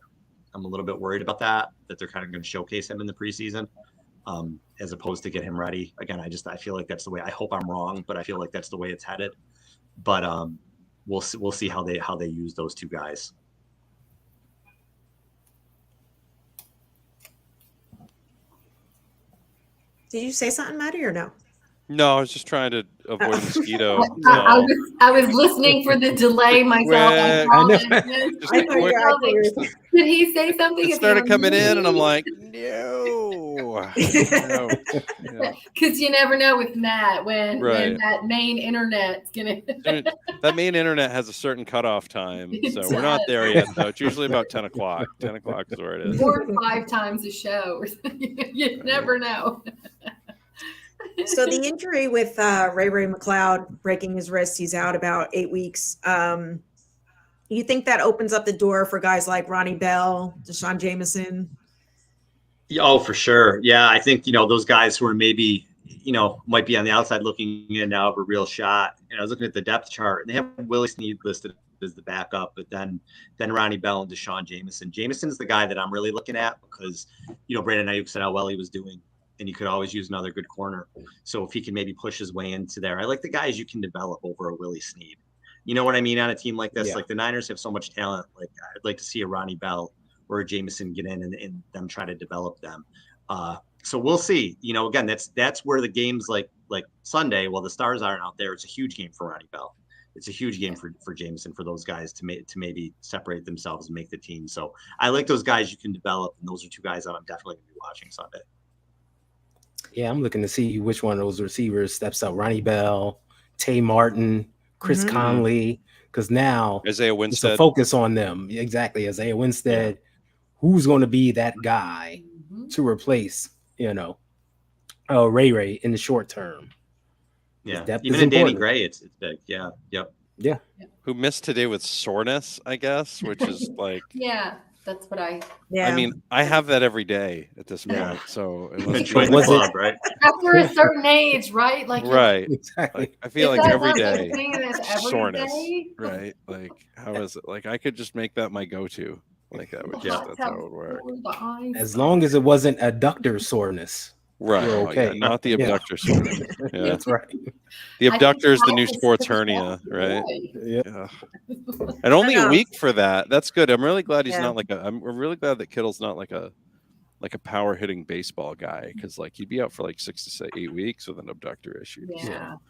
I'm a little bit worried about that they're kind of going to showcase him in the preseason, as opposed to get him ready. Again, I feel like that's the way. I hope I'm wrong, but I feel like that's the way it's headed. But we'll see how they use those two guys. Did you say something, Maddie, or no? No, I was just trying to avoid mosquito. I was listening for the delay myself. I promise. I thought you were. Did he say something? It started coming in, and I'm like, no. Because you never know with Matt when that main internet's gonna. That main internet has a certain cutoff time, so we're not there yet. Though it's usually about 10 o'clock. 10 o'clock is where it is. 4 or 5 times a show. You never know. So the injury with Ray McCloud breaking his wrist, he's out about 8 weeks. You think that opens up the door for guys like Ronnie Bell, Deshaun Jameson? Oh, for sure. Yeah, I think, those guys who are maybe, might be on the outside looking in now of a real shot. And I was looking at the depth chart, and they have Willie Snead listed as the backup, but then Ronnie Bell and Deshaun Jameson. Jameson's the guy that I'm really looking at because, Brandon Ayuk said how well he was doing, and you could always use another good corner. So if he can maybe push his way into there, I like the guys you can develop over a Willie Snead. You know what I mean? On a team like this, like the Niners have so much talent. Like I'd like to see a Ronnie Bell or a Jameson get in and them try to develop them. So we'll see. Again, that's where the games like Sunday, while the stars aren't out there, it's a huge game for Ronnie Bell. It's a huge game for Jameson, for those guys to maybe separate themselves and make the team. So I like those guys you can develop, and those are two guys that I'm definitely going to be watching Sunday. Yeah, I'm looking to see which one of those receivers steps up. Ronnie Bell, Tay Martin, Chris Conley, because now Isaiah Winstead. It's a focus on them. Exactly, Isaiah Winstead. Who's going to be that guy to replace, Ray in the short term? Yeah, even in Danny Gray, it's big. Yeah, yep. Yeah. Who missed today with soreness, I guess, which is like. Yeah. That's what I mean, I have that every day at this point. So it was club, right? After a certain age, right? Like right. Exactly. Like, I feel like every day soreness. Right. Like how is it? Like I could just make that my go-to. Like that would that's how it would work. As long as it wasn't adductor soreness. Right. Okay. Not the abductor soreness. Yeah. That's right. The abductor is the new sports hernia, right? Yeah. And only a week for that. That's good. I'm really glad he's not I'm really glad that Kittle's not like a power hitting baseball guy, because like he'd be out for like 6 to 8 weeks with an abductor issue. Yeah. So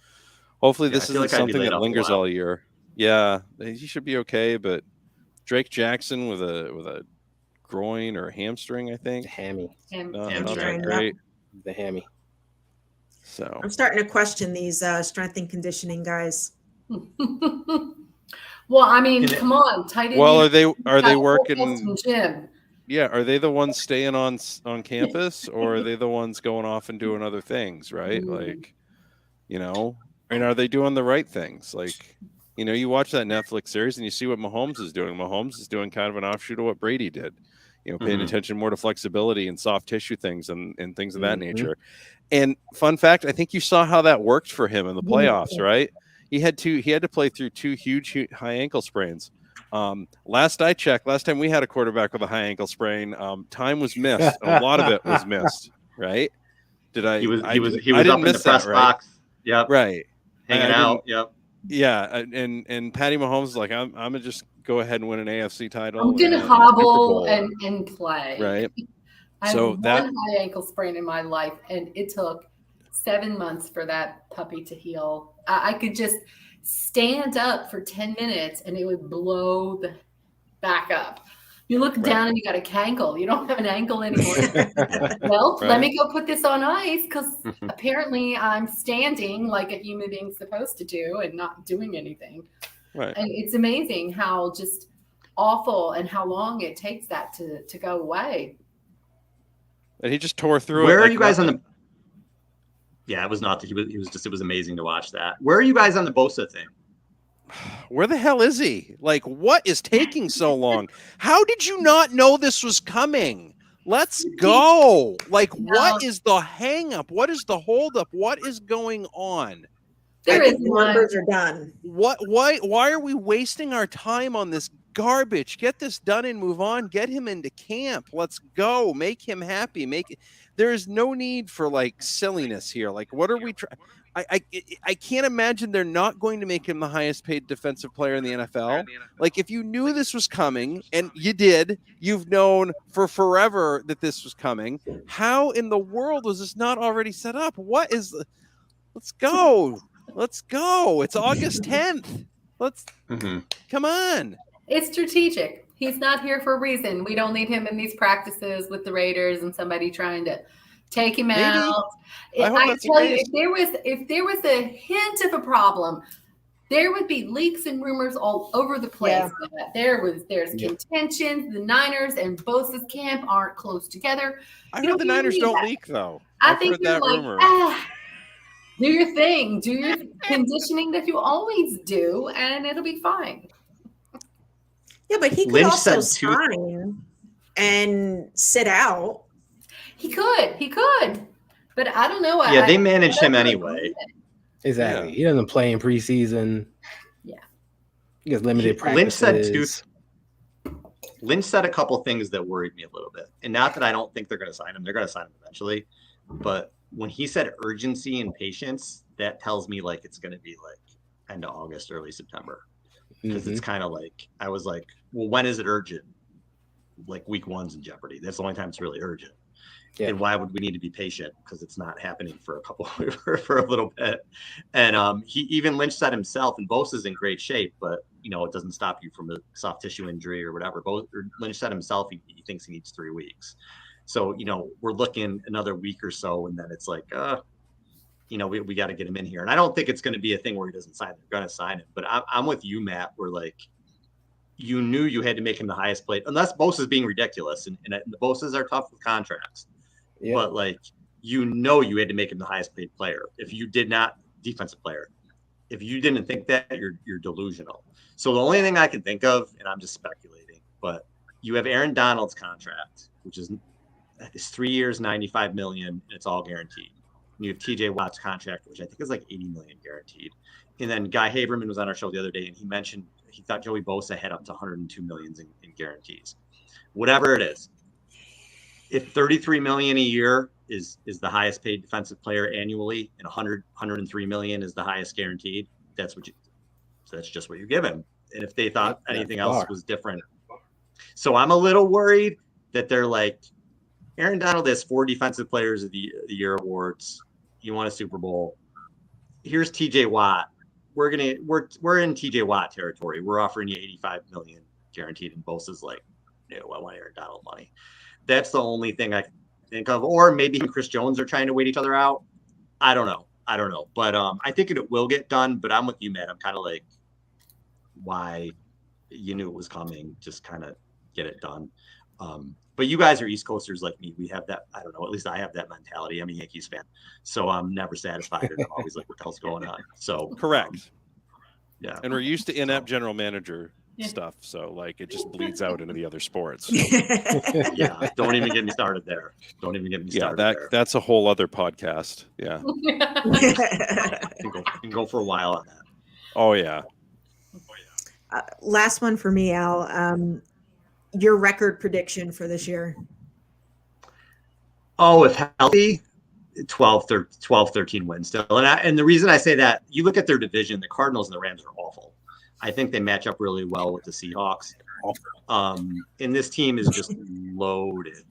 hopefully this isn't something that lingers all year. Yeah, he should be okay. But Drake Jackson with a groin or hamstring, I think. Hammy. Not that great. The hammy. So I'm starting to question these strength and conditioning guys. Well, I mean, come on, tight end. Well, are they working? Gym. Yeah, are they the ones staying on campus, or are they the ones going off and doing other things? Right, like, and are they doing the right things? Like, you watch that Netflix series and you see what Mahomes is doing. Mahomes is doing kind of an offshoot of what Brady did. Paying attention more to flexibility and soft tissue things and things of that nature. And fun fact, I think you saw how that worked for him in the playoffs, right? He had to play through 2 huge high ankle sprains. Last time we had a quarterback with a high ankle sprain, time was missed. A lot of it was missed, right? He was up in the press box. Yep. Right. Hanging out. Yep. Yeah, and Patty Mahomes is like, I'm gonna just go ahead and win an AFC title. I'm gonna hobble and play. Right. I had one high ankle sprain in my life, and it took 7 months for that puppy to heal. I could just stand up for 10 minutes, and it would blow the back up. You look down and you got a cankle. You don't have an ankle anymore. Well, let me go put this on ice, because apparently I'm standing like a human being's supposed to do and not doing anything. Right. And it's amazing how just awful and how long it takes that to go away. And he just tore through Where it. are Like you guys nothing. on the? Yeah, it was not. He was just. It was amazing to watch that. Where are you guys on the Bosa thing? Where the hell is he? Like, what is taking so long? How did you not know this was coming? Let's go. Like, what is the hang up? What is the hold up? What is going on? I There think is the one. numbers are done. Why are we wasting our time on this garbage? Get this done and move on. Get him into camp. Let's go. Make him happy. There is no need for like silliness here. Like, what are we trying? I can't imagine they're not going to make him the highest paid defensive player in the NFL. Like, if you knew this was coming, and you did, you've known for forever that this was coming. How in the world was this not already set up? Let's go. Let's go. It's August 10th. Come on. It's strategic. He's not here for a reason. We don't need him in these practices with the Raiders and somebody trying to take him out. I hope that's the tell you, case. if there was a hint of a problem, there would be leaks and rumors all over the place. Yeah. There's contention. The Niners and Bosa's camp aren't close together. I heard the Niners don't leak though. I I've think heard you're that like, rumor. do your thing, do your conditioning that you always do, and it'll be fine. Yeah, but he could Lynch also said two- sign and sit out. He could, but I don't know. Yeah, they managed him anyway. Exactly. Yeah. He doesn't play in preseason. Yeah. He gets limited practices. Lynch said a couple things that worried me a little bit. And not that I don't think they're going to sign him. They're going to sign him eventually. But when he said urgency and patience, that tells me like it's going to be like end of August, early September. Because it's kind of like, I was like, well, when is it urgent? Like week 1's in jeopardy. That's the only time it's really urgent. Yeah. And why would we need to be patient? Because it's not happening for a little bit. And even Lynch said himself, and Bosa's in great shape, but it doesn't stop you from a soft tissue injury or whatever. Lynch said himself he thinks he needs 3 weeks. So we're looking another week or so, and then it's like we got to get him in here. And I don't think it's going to be a thing where he doesn't sign. They're going to sign him. But I'm with you, Matt. Where like you knew you had to make him the highest paid, unless Bosa's being ridiculous, and the Bosa's are tough with contracts. Yeah. But like you had to make him the highest paid player. If you did not, defensive player, if you didn't think that, you're delusional. So the only thing I can think of, and I'm just speculating, but you have Aaron Donald's contract, which is 3 years, $95 million, and it's all guaranteed. And you have TJ Watt's contract, which I think is like $80 million guaranteed. And then Guy Haberman was on our show the other day, and he mentioned he thought Joey Bosa had up to $102 million in guarantees. Whatever it is. If $33 million a year is the highest paid defensive player annually, and $103 million is the highest guaranteed, that's just what you give him. And if they thought anything else was different, so I'm a little worried that they're like, Aaron Donald has 4 defensive players of the year awards. You want a Super Bowl? Here's TJ Watt. We're in TJ Watt territory. We're offering you $85 million guaranteed, and Bosa's like, no, I want Aaron Donald money. That's the only thing I can think of. Or maybe Chris Jones are trying to wait each other out. I don't know. But I think it will get done. But I'm with you, Matt. I'm kind of like, why? You knew it was coming. Just kind of get it done. But you guys are East Coasters like me. We have that. I don't know. At least I have that mentality. I'm a Yankees fan, so I'm never satisfied. And I'm always like, what the hell's going on? So correct. Yeah. And we're used to inept general manager stuff, so like it just bleeds out into the other sports. Yeah, don't even get me started there. That's a whole other podcast. Yeah. can go for a while on that. Oh yeah. Last one for me, Al. Your record prediction for this year? Oh, if healthy, 12, 13 wins still. And the reason I say that, you look at their division, the Cardinals and the Rams are awful. I think they match up really well with the Seahawks. And this team is just loaded.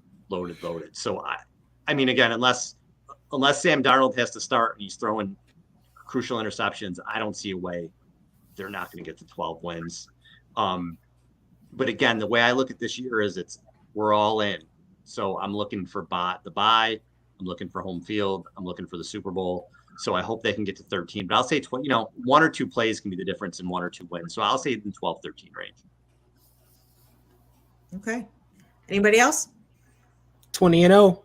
So I mean, again, unless Sam Darnold has to start and he's throwing crucial interceptions, I don't see a way they're not going to get to 12 wins. But again, the way I look at this year is we're all in. So I'm looking for the bye. I'm looking for home field. I'm looking for the Super Bowl. So I hope they can get to 13. But I'll say, 1 or 2 plays can be the difference in 1 or 2 wins. So I'll say in 12, 13 range. Okay. Anybody else? 20-0.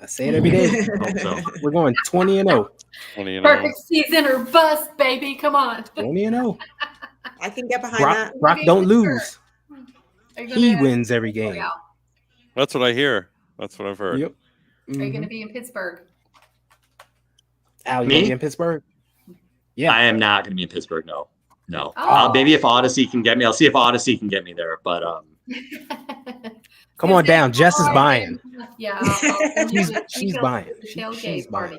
I say it every day. Hope so. We're going 20-0. 20 and Perfect season or bust, baby. Come on. 20-0. I can get behind Brock, that. Brock don't lose. Are you He gonna- wins every game. Yeah. That's what I hear. That's what I've heard. Yep. Are you going to Mhm. be in Pittsburgh? Al, you Me? gonna be in Pittsburgh? Yeah. I am not going to be in Pittsburgh. No. Oh. Maybe if Odyssey can get me, I'll see if Odyssey can get me there. But Come on down. Jess is buying. Yeah. She's buying. She's She's buying.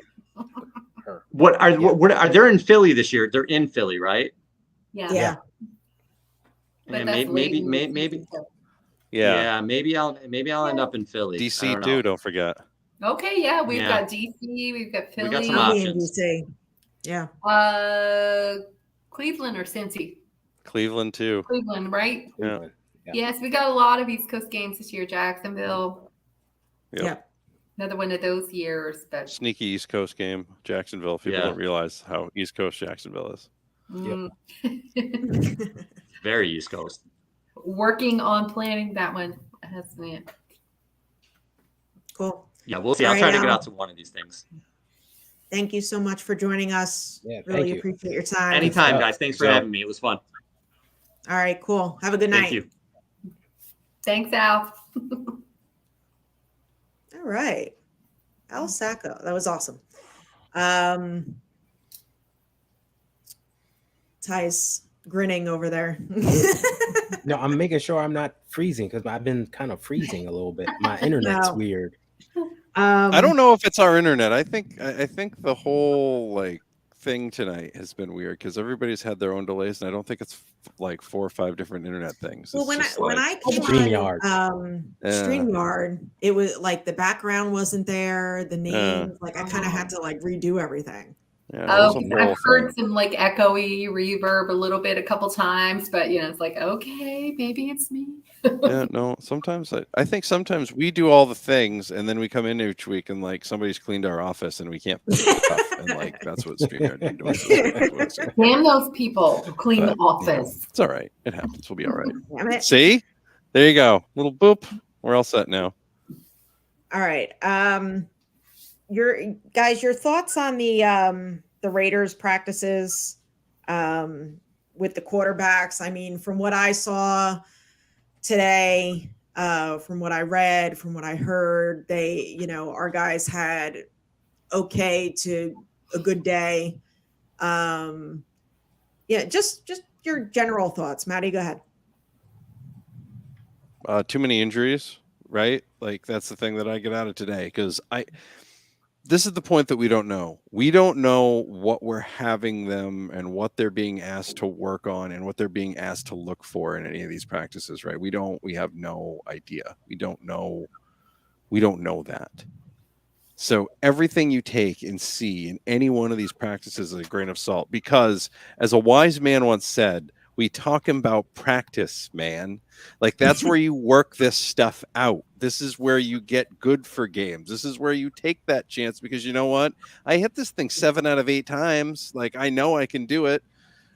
what are they in Philly this year? They're in Philly, right? Yeah. Yeah. But And that's late in the maybe season, so. Yeah. maybe I'll end up in Philly. I DC don't too, know. don't forget. Okay, yeah, we've Yeah. got DC, we've got Philly. We got some I'll be in options. DC. Yeah. Cleveland or Cincy? Cleveland too. Cleveland, right? Yeah. Yeah. Yes, we got a lot of East Coast games this year. Jacksonville, Yep. Yeah. another one of those years. But Sneaky East Coast game, Jacksonville. People Yeah. don't realize how East Coast Jacksonville is. Very East Coast. working on planning that one. That's it. Cool. Yeah, we'll see. All I'll try right, to get Al. out to one of these things. Thank you so much for joining us. Yeah, thank Really you. appreciate your time. Anytime, So- guys. Thanks for so- having me. It was fun. All right, cool. Have a good Thank night. you. Thanks, Al. All right. Al Sacco. That was awesome. Ty's grinning over there. No, I'm making sure I'm not freezing because I've been kind of freezing a little bit. My internet's No. weird. I don't know if it's our internet. I think the whole like thing tonight has been weird because everybody's had their own delays, and I don't think it's like 4 or 5 different internet things. Well, It's when just I like- came StreamYard. on Yeah. StreamYard, it was like the background wasn't there, the names, like I kind of had to like redo everything. yeah, it was Oh, a whole I've heard thing. some like echoey reverb a little bit a couple times, but it's like, okay, maybe it's me. Yeah, no. Sometimes I think sometimes we do all the things, and then we come in each week and like somebody's cleaned our office, and we can't fix stuff, and like that's what StreamYard did to us. Damn those people who clean the But, you know, office. it's all right. It happens. We'll be all right. Damn it. See, there you go. Little boop. We're all set now. All right. Your thoughts on the Raiders practices with the quarterbacks. I mean, from what I saw today, from what I read, from what I heard, our guys had okay to a good day. Just your general thoughts. Maddie, go ahead. Too many injuries, right? Like that's the thing that I get out of today because this is the point that we don't know. We don't know what we're having them and what they're being asked to work on and what they're being asked to look for in any of these practices, right? We have no idea. We don't know that. So everything you take and see in any one of these practices is a grain of salt because as a wise man once said, we talk about practice, man. Like that's where you work this stuff out. This is where you get good for games. This is where you take that chance because you know what? I hit this thing 7 out of 8 times. Like I know I can do it.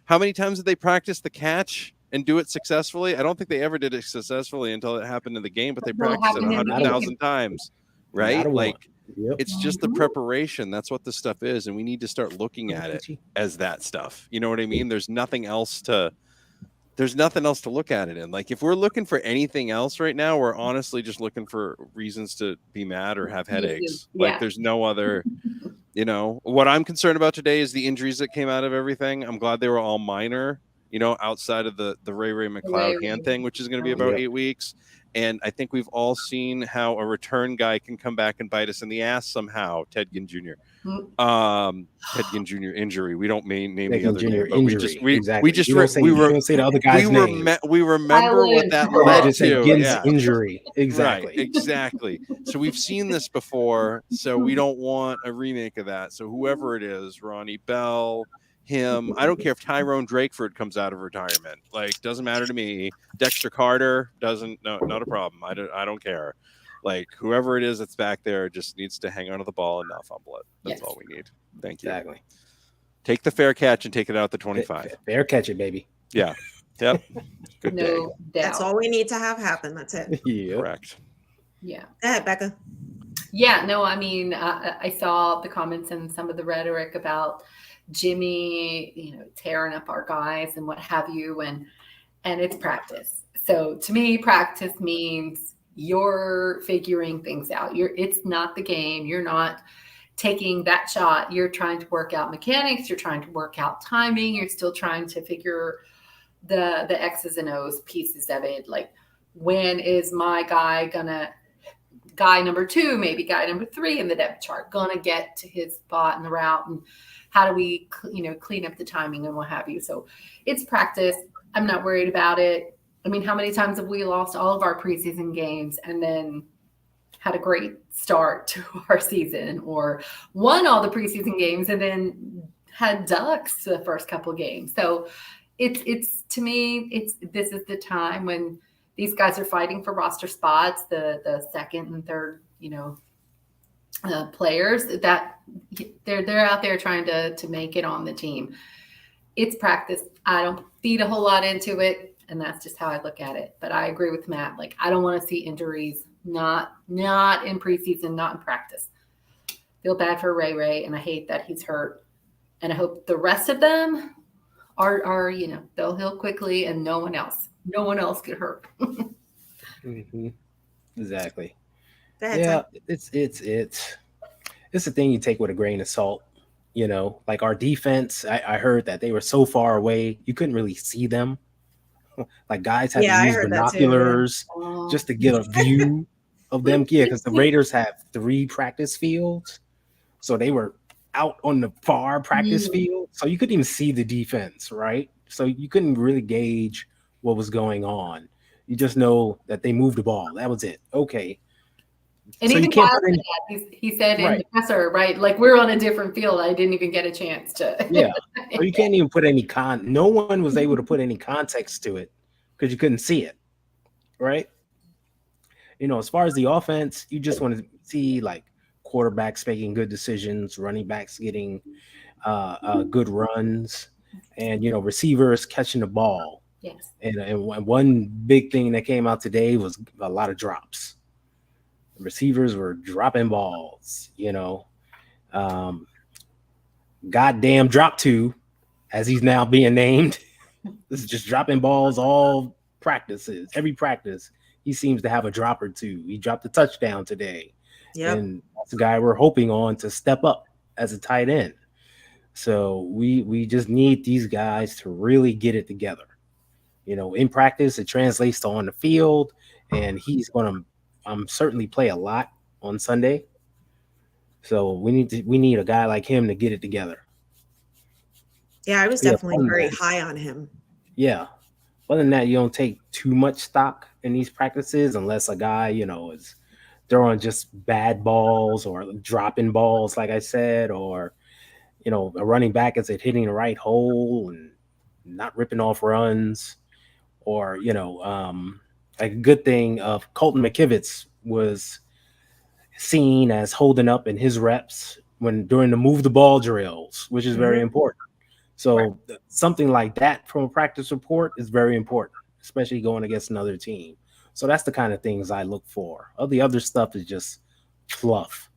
How many times did they practice the catch and do it successfully? I don't think they ever did it successfully until it happened in the game, but they Well, it practiced it happened in the 100,000 times, right? Not a one. Like Yep. it's just the preparation. That's what this stuff is, and we need to start looking at it as that stuff. You know what I mean? There's nothing else to look at it in. Like if we're looking for anything else right now, we're honestly just looking for reasons to be mad or have headaches. Yeah. Like there's no other, what I'm concerned about today is the injuries that came out of everything. I'm glad they were all minor, outside of the Ray McLeod hand thing, which is going to be about 8 weeks. And I think we've all seen how a return guy can come back and bite us in the ass somehow. Ted Ginn Jr. Ted Ginn Jr. injury. We don't name the other name, but exactly. we just You don't say the other guy's name. we remember what that You led just say to. Ginn's Yeah. injury. Exactly. Right, exactly. So we've seen this before, so we don't want a remake of that. So whoever it is, Ronnie Bell, him, I don't care if Tyrone Drakeford comes out of retirement. Like, doesn't matter to me. Dexter Carter not a problem. I don't care. Like whoever it is that's back there just needs to hang onto the ball and not fumble it. That's all we need. Thank you. Exactly. Take the fair catch and take it out the 25. Fair catch it, baby. Yeah. Yep. Good day. No doubt. That's all we need to have happen. That's it. Yeah. Correct. Yeah. Go ahead, Becca. Yeah, no, I mean, I saw the comments and some of the rhetoric about Jimmy, tearing up our guys and what have you, and it's practice. So to me, practice means you're figuring things out. It's not the game. You're not taking that shot. You're trying to work out mechanics. You're trying to work out timing. You're still trying to figure the X's and O's pieces of it. Like, when is my guy guy number 2, maybe guy number 3 in the depth chart, gonna get to his spot in the route, and how do we clean up the timing and what have you. So it's practice. I'm not worried about it. I mean, how many times have we lost all of our preseason games and then had a great start to our season, or won all the preseason games and then had ducks the first couple of games? So it's to me, this is the time when these guys are fighting for roster spots, the second and third, players that they're out there trying to make it on the team. It's practice. I don't feed a whole lot into it, and that's just how I look at it. But I agree with Matt. Like, I don't want to see injuries, not in preseason, not in practice. Feel bad for Ray, and I hate that he's hurt. And I hope the rest of them are they'll heal quickly, and no one else get hurt. Mm-hmm. Exactly. Ahead, Yeah, Ty. it's a thing you take with a grain of salt. Like our defense, I heard that they were so far away you couldn't really see them. Like, guys had Yeah, to I use heard that too, yeah. binoculars just to get a view of them. Yeah, because the Raiders have 3 practice fields, so they were out on the far practice field, so you couldn't even see the defense, right? So you couldn't really gauge what was going on. You just know that they moved the ball. That was it. Okay. And So even you can't Kyle put any, said that. He said in right. the presser, right? Like, we're on a different field. I didn't even get a chance to. Yeah. So you can't even put any no one was able to put any context to it because you couldn't see it. Right. As far as the offense, you just want to see, like, quarterbacks making good decisions, running backs getting good runs, and receivers catching the ball. Yes. And one big thing that came out today was a lot of drops. Receivers were dropping balls. Goddamn drop 2, as he's now being named. This is just dropping balls all practices. Every practice, he seems to have a drop or 2. He dropped a touchdown today. Yep. And that's the guy we're hoping on to step up as a tight end. So we just need these guys to really get it together. In practice, it translates to on the field, and he's going to certainly play a lot on Sunday. So we need a guy like him to get it together. Yeah, I was definitely very high on him. Yeah. Other than that, you don't take too much stock in these practices unless a guy, is throwing just bad balls or dropping balls, like I said, or, a running back is hitting the right hole and not ripping off runs, or, like a good thing of Colton McKivitz was seen as holding up in his reps during the move the ball drills, which is very important. So something like that from a practice report is very important, especially going against another team. So that's the kind of things I look for. All the other stuff is just fluff.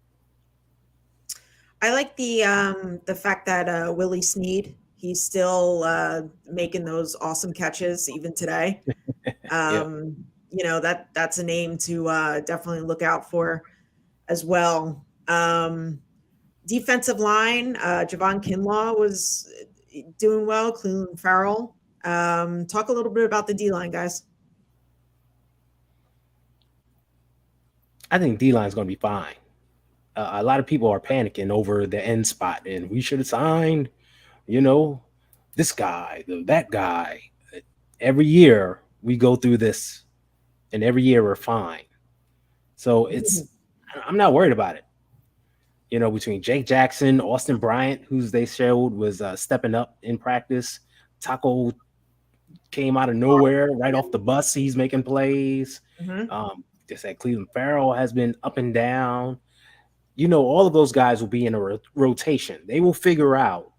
I like the fact that Willie Snead, he's still making those awesome catches even today. That's a name to definitely look out for as well. Defensive line, Javon Kinlaw was doing well. Cleveland Farrell. Talk a little bit about the D-line, guys. I think D-line is going to be fine. A lot of people are panicking over the end spot, and we should have signed, this guy, that guy. Every year we go through this, and every year we're fine. So I'm not worried about it. Between Jake Jackson, Austin Bryant, who's they showed was stepping up in practice. Taco came out of nowhere, right off the bus. He's making plays. They said Cleveland Farrell has been up and down. All of those guys will be in a rotation. They will figure out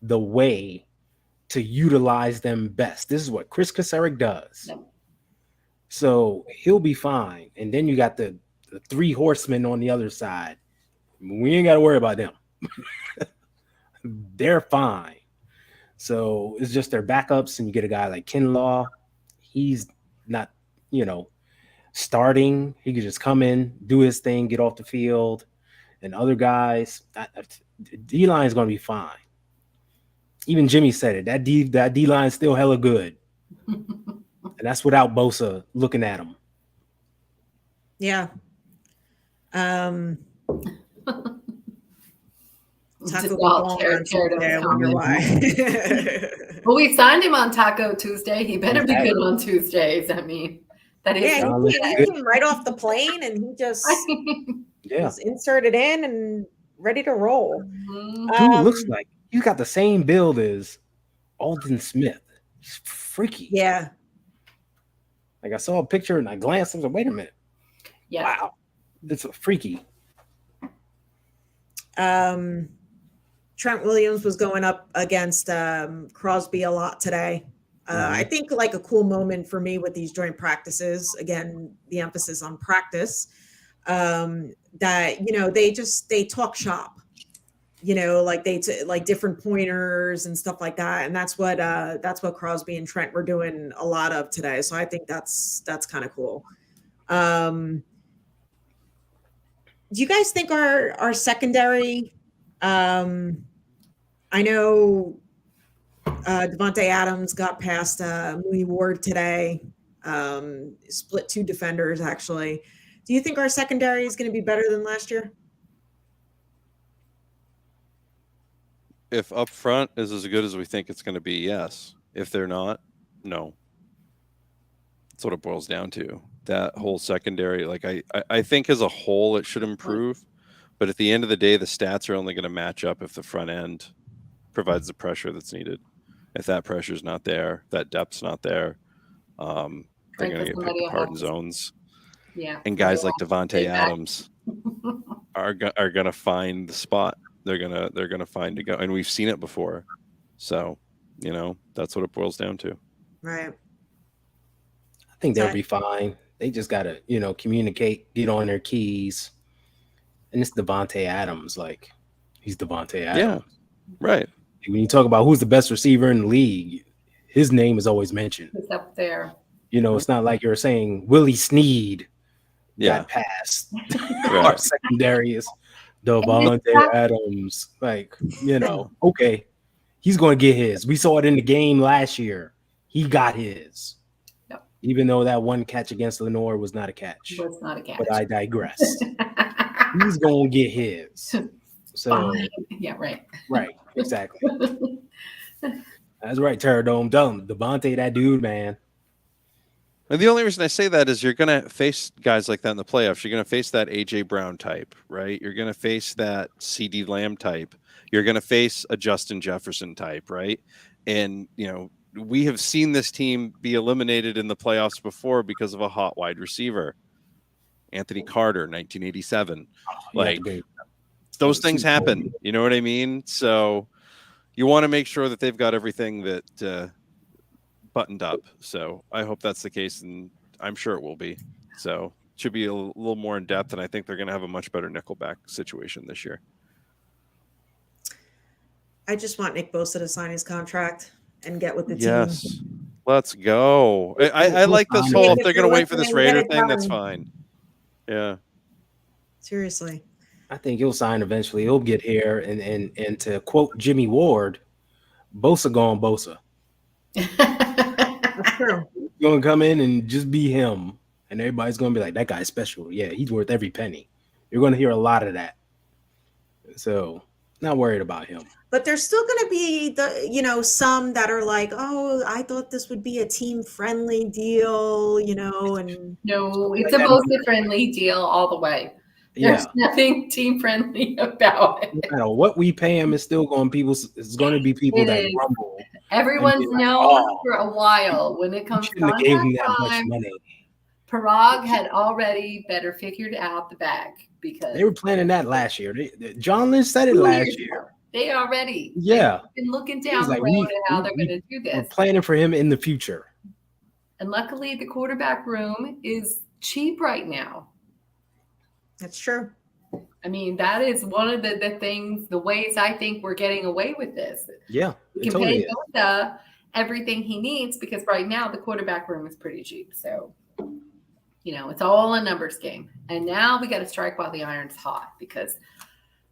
the way to utilize them best. This is what Chris Kasarik does. Yep. So he'll be fine. And then you got the three horsemen on the other side. We ain't got to worry about them. They're fine. So it's just their backups, and you get a guy like Kinlaw. He's not, starting. He could just come in, do his thing, get off the field. And other guys, D-line is going to be fine. Even Jimmy said it. That D-line is still hella good. And that's without Bosa looking at him. Yeah. Taco Just will all go on tear Tuesday, I down. wonder why. Well, we signed him on Taco Tuesday. He better be good on Tuesdays. I mean, that is. Yeah, he came right off the plane and he just was inserted in and ready to roll. Dude looks like he's got the same build as Alden Smith. He's freaky. Yeah. Like I saw a picture and I glanced. I was like, wait a minute. Yeah. Wow. It's freaky. Trent Williams was going up against Crosby a lot today. I think like a cool moment for me with these joint practices, again, the emphasis on practice, that, they talk shop, like like different pointers and stuff like that. And that's what Crosby and Trent were doing a lot of today. So I think that's kind of cool. Do you guys think our secondary, I know Devontae Adams got past Mooney Ward today, split two defenders, actually. Do you think our secondary is going to be better than last year? If up front is as good as we think it's going to be, yes. If they're not, no. That's what it boils down to. That whole secondary, like I think as a whole it should improve, but at the end of the day, the stats are only going to match up if the front end provides the pressure that's needed. If that pressure is not there, that depth's not there, they're going to get picked apart in zones. Yeah. And guys like Devontae Adams are going to find the spot. They're gonna find to go, and we've seen it before. So, that's what it boils down to. Right. I think they'll be fine. They just gotta, communicate, get on their keys. And it's Devontae Adams, like he's Devontae Adams. Yeah, right. When you talk about who's the best receiver in the league, his name is always mentioned. It's up there. It's not like you're saying Willie Snead got past our secondary is Devontae Adams. Like, okay, he's going to get his. We saw it in the game last year. He got his. Yep. Even though that one catch against Lenore was not a catch. Was not a catch. But I digress. He's going to get his. So, fine. Yeah, right. Right, exactly. That's right, Terradome. Tell him, Devontae, that dude, man. And the only reason I say that is you're going to face guys like that in the playoffs. You're going to face that A.J. Brown type, right? You're going to face that C.D. Lamb type. You're going to face a Justin Jefferson type, right? And, we have seen this team be eliminated in the playoffs before because of a hot wide receiver. Anthony Carter, 1987. Those things happen. You know what I mean? So you want to make sure that they've got everything that buttoned up. So I hope that's the case, and I'm sure it will be. So it should be a little more in depth, and I think they're going to have a much better nickelback situation this year. I just want Nick Bosa to sign his contract and get with the team. Yes, let's go. I like this whole, if they're going to wait for this Raider thing, that's fine. Yeah. Seriously. I think he'll sign eventually. He'll get here, and to quote Jimmy Ward, Bosa gone Bosa. That's true. He's going to come in and just be him, and everybody's going to be like, that guy's special. Yeah, he's worth every penny. You're going to hear a lot of that. So, not worried about him. But there's still going to be some that are like, oh, I thought this would be a team-friendly deal, and no, it's a Bosa-friendly deal all the way. There's nothing team-friendly about it. No matter what we pay him, it's still going to be people that grumble. Everyone's known for a while when it comes to gave him that much money. Parag had already better figured out the bag because they were planning that last year. John Lynch said it last year. They already Yeah. they've been looking He's down the like, road at how they're going to do we're this. planning for him in the future. And luckily, the quarterback room is cheap right now. That's true. I mean, that is one of the things, the ways I think we're getting away with this. Yeah, We it can totally pay is. Bosa everything he needs because right now the quarterback room is pretty cheap. So, it's all a numbers game. And now we got to strike while the iron's hot because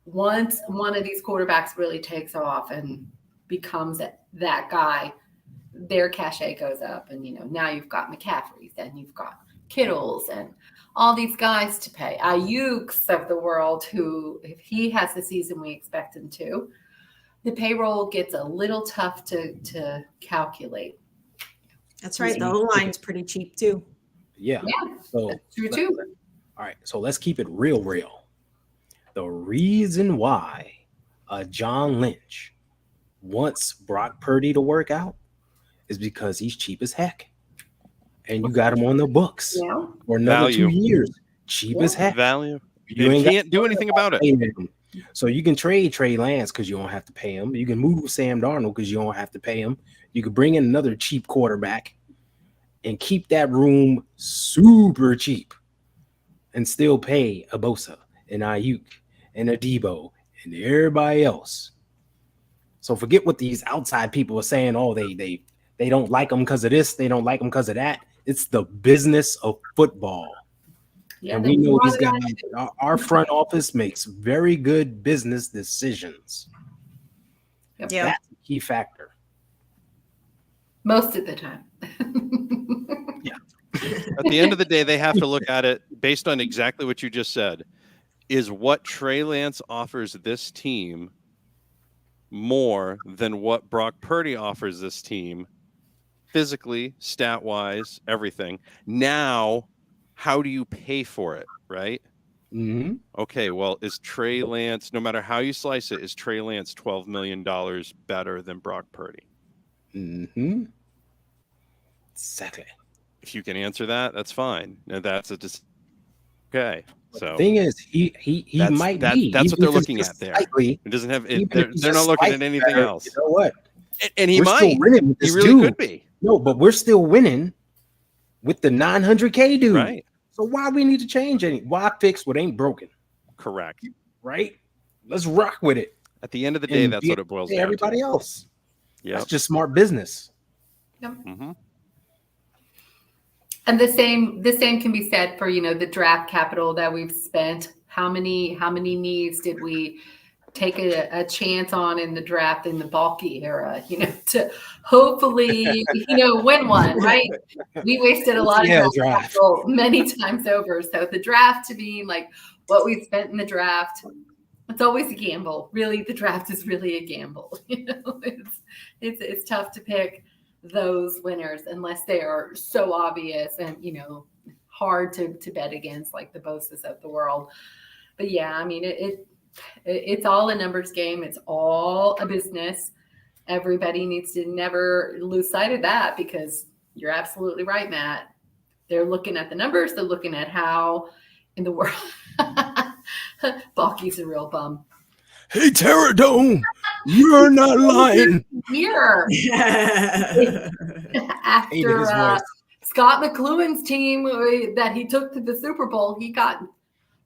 once one of these quarterbacks really takes off and becomes that guy, their cachet goes up. And, now you've got McCaffrey's and you've got Kittles and all these guys to pay. Ayuk's of the world who, if he has the season we expect him to, the payroll gets a little tough to calculate. That's right. The O-line's pretty cheap too. Yeah. So That's true too. all right. So let's keep it real. The reason why John Lynch wants Brock Purdy to work out is because he's cheap as heck. And you got him on the books for another Value. 2 years. Cheap as heck. Value. You You can't do anything about it. So you can trade Trey Lance because you don't have to pay him. You can move Sam Darnold because you don't have to pay him. You could bring in another cheap quarterback and keep that room super cheap and still pay a Bosa and Ayuk and a Debo and everybody else. So forget what these outside people are saying. Oh, they don't like them because of this. They don't like them because of that. It's the business of football. Yeah, and we know these guys, our front office makes very good business decisions. Yeah. That's a key factor. most of the time. At the end of the day, they have to look at it based on exactly what you just said. Is what Trey Lance offers this team more than what Brock Purdy offers this team physically, stat-wise, everything? Now, how do you pay for it, right? Mm-hmm. Okay, well, is Trey Lance, no matter how you slice it, is Trey Lance $12 million better than Brock Purdy? Mm-hmm. Exactly. If you can answer that, that's fine. Now, that's a okay. So the thing is, he might be. That's what they're Even if looking it's at there. slightly, It doesn't have. even if he's They're not just looking at slightly anything better, else. You know what? And he We're might. still winning with He this really dude. could be. No, but we're still winning with the 900K dude. Right. So why we need to change any? Why fix what ain't broken? Correct. Right? Let's rock with it. At the end of the day, And that's be what it boils able to pay down everybody to. else. Yeah. That's just smart business. Mm-hmm. And the same can be said for, the draft capital that we've spent. How many needs did we take a chance on in the draft in the bulky era, to hopefully, win one, right? We wasted a lot of draft capital many times over. So the draft to be like what we spent in the draft, it's always a gamble. Really, the draft is really a gamble. It's tough to pick those winners unless they are so obvious and, hard to bet against, like the Boses of the world. But yeah, I mean, it's all a numbers game. It's all a business. Everybody needs to never lose sight of that because you're absolutely right, Matt. They're looking at the numbers. They're looking at how in the world. Balky's a real bum. Hey, Terradome, you're not lying. Here. After Scott McLuhan's team that he took to the Super Bowl, he got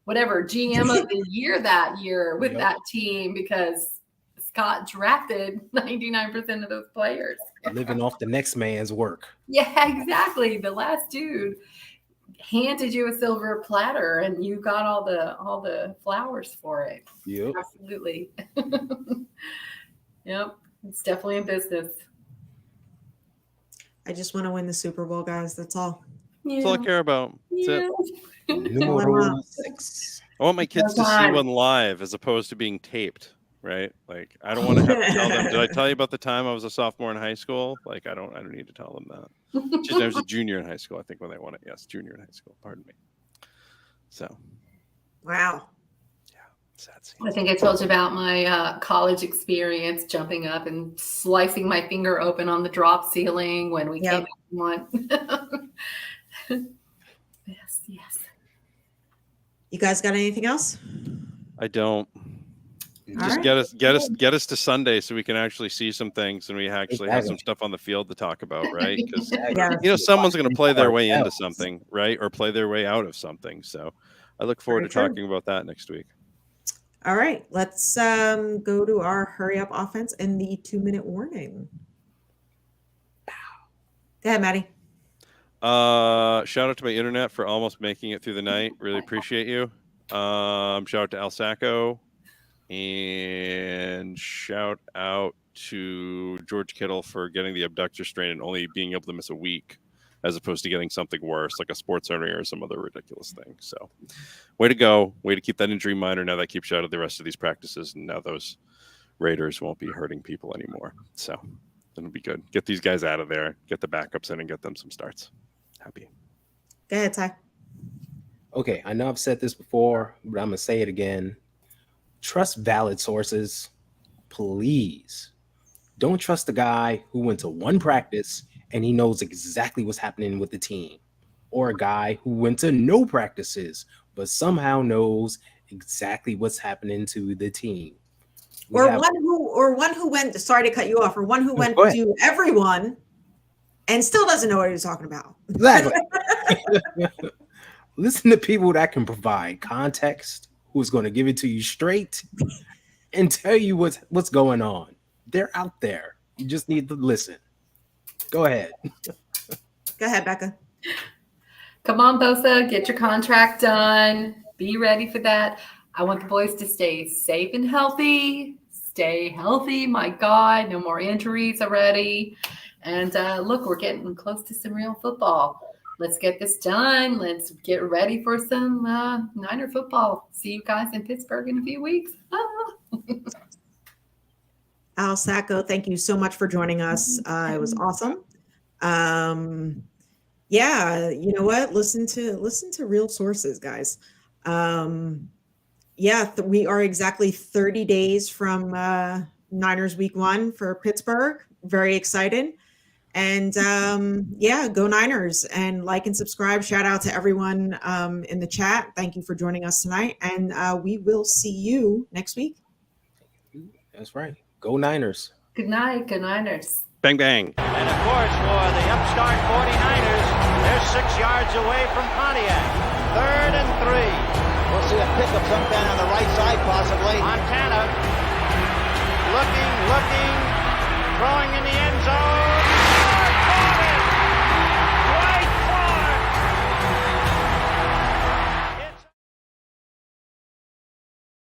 whatever GM of the year that year with that team because Scott drafted 99% of those players. Living off the next man's work. Yeah, exactly. The last dude handed you a silver platter and you got all the flowers for it. Yep. Absolutely. Yep. It's definitely a business. I just want to win the Super Bowl, guys. That's all. Yeah. That's all I care about. That's it. Numero 6. I want my kids to see one live as opposed to being taped, right? Like I don't want to have to tell them. Did I tell you about the time I was a sophomore in high school? Like I don't need to tell them that. I was a junior in high school, I think, when they won it. Yes, junior in high school. Pardon me. So. Wow. Yeah, sad scene. I think I told you about my college experience, jumping up and slicing my finger open on the drop ceiling when we came out and won. Yes. You guys got anything else? I don't. Just get us to Sunday so we can actually see some things and we actually have some stuff on the field to talk about, right? Because someone's going to play their way into something, right, or play their way out of something. So I look forward to talking about that next week. All right, let's go to our hurry up offense and the 2-minute warning. Go ahead, Maddie. Shout out to my internet for almost making it through the night. Really appreciate you. Shout out to Sacco. And shout out to George Kittle for getting the abductor strain and only being able to miss a week as opposed to getting something worse like a sports hernia or some other ridiculous thing. So way to go. Way to keep that injury minor. Now that keeps you out of the rest of these practices. And now those Raiders won't be hurting people anymore. So it'll be good. Get these guys out of there, get the backups in and get them some starts. Happy. Go ahead, Ty. Okay, I know I've said this before, but I'm going to say it again. Trust valid sources, please. Don't trust the guy who went to one practice and he knows exactly what's happening with the team, or a guy who went to no practices but somehow knows exactly what's happening to the team. Or one who went. Sorry to cut you off. Or one who went to everyone and still doesn't know what he's talking about. Exactly. Listen to people that can provide context, who's going to give it to you straight and tell you what's going on. They're out there. You just need to listen. Go ahead. Go ahead, Becca. Come on, Bosa, get your contract done. Be ready for that. I want the boys to stay safe and healthy. Stay healthy. My God, no more injuries already. And look, we're getting close to some real football. Let's get this done. Let's get ready for some Niner football. See you guys in Pittsburgh in a few weeks. Al Sacco, thank you so much for joining us. It was awesome. Yeah, you know what? Listen to real sources, guys. We are exactly 30 days from Niners Week 1 for Pittsburgh. Very excited. And go Niners, and like and subscribe. Shout out to everyone in the chat. Thank you for joining us tonight. And we will see you next week. That's right. Go Niners. Good night. Go Niners. Bang, bang. And of course, for the upstart 49ers, they're 6 yards away from Pontiac. 3rd and 3. We'll see a pickup sometime on the right side, possibly. Montana looking, throwing in the air.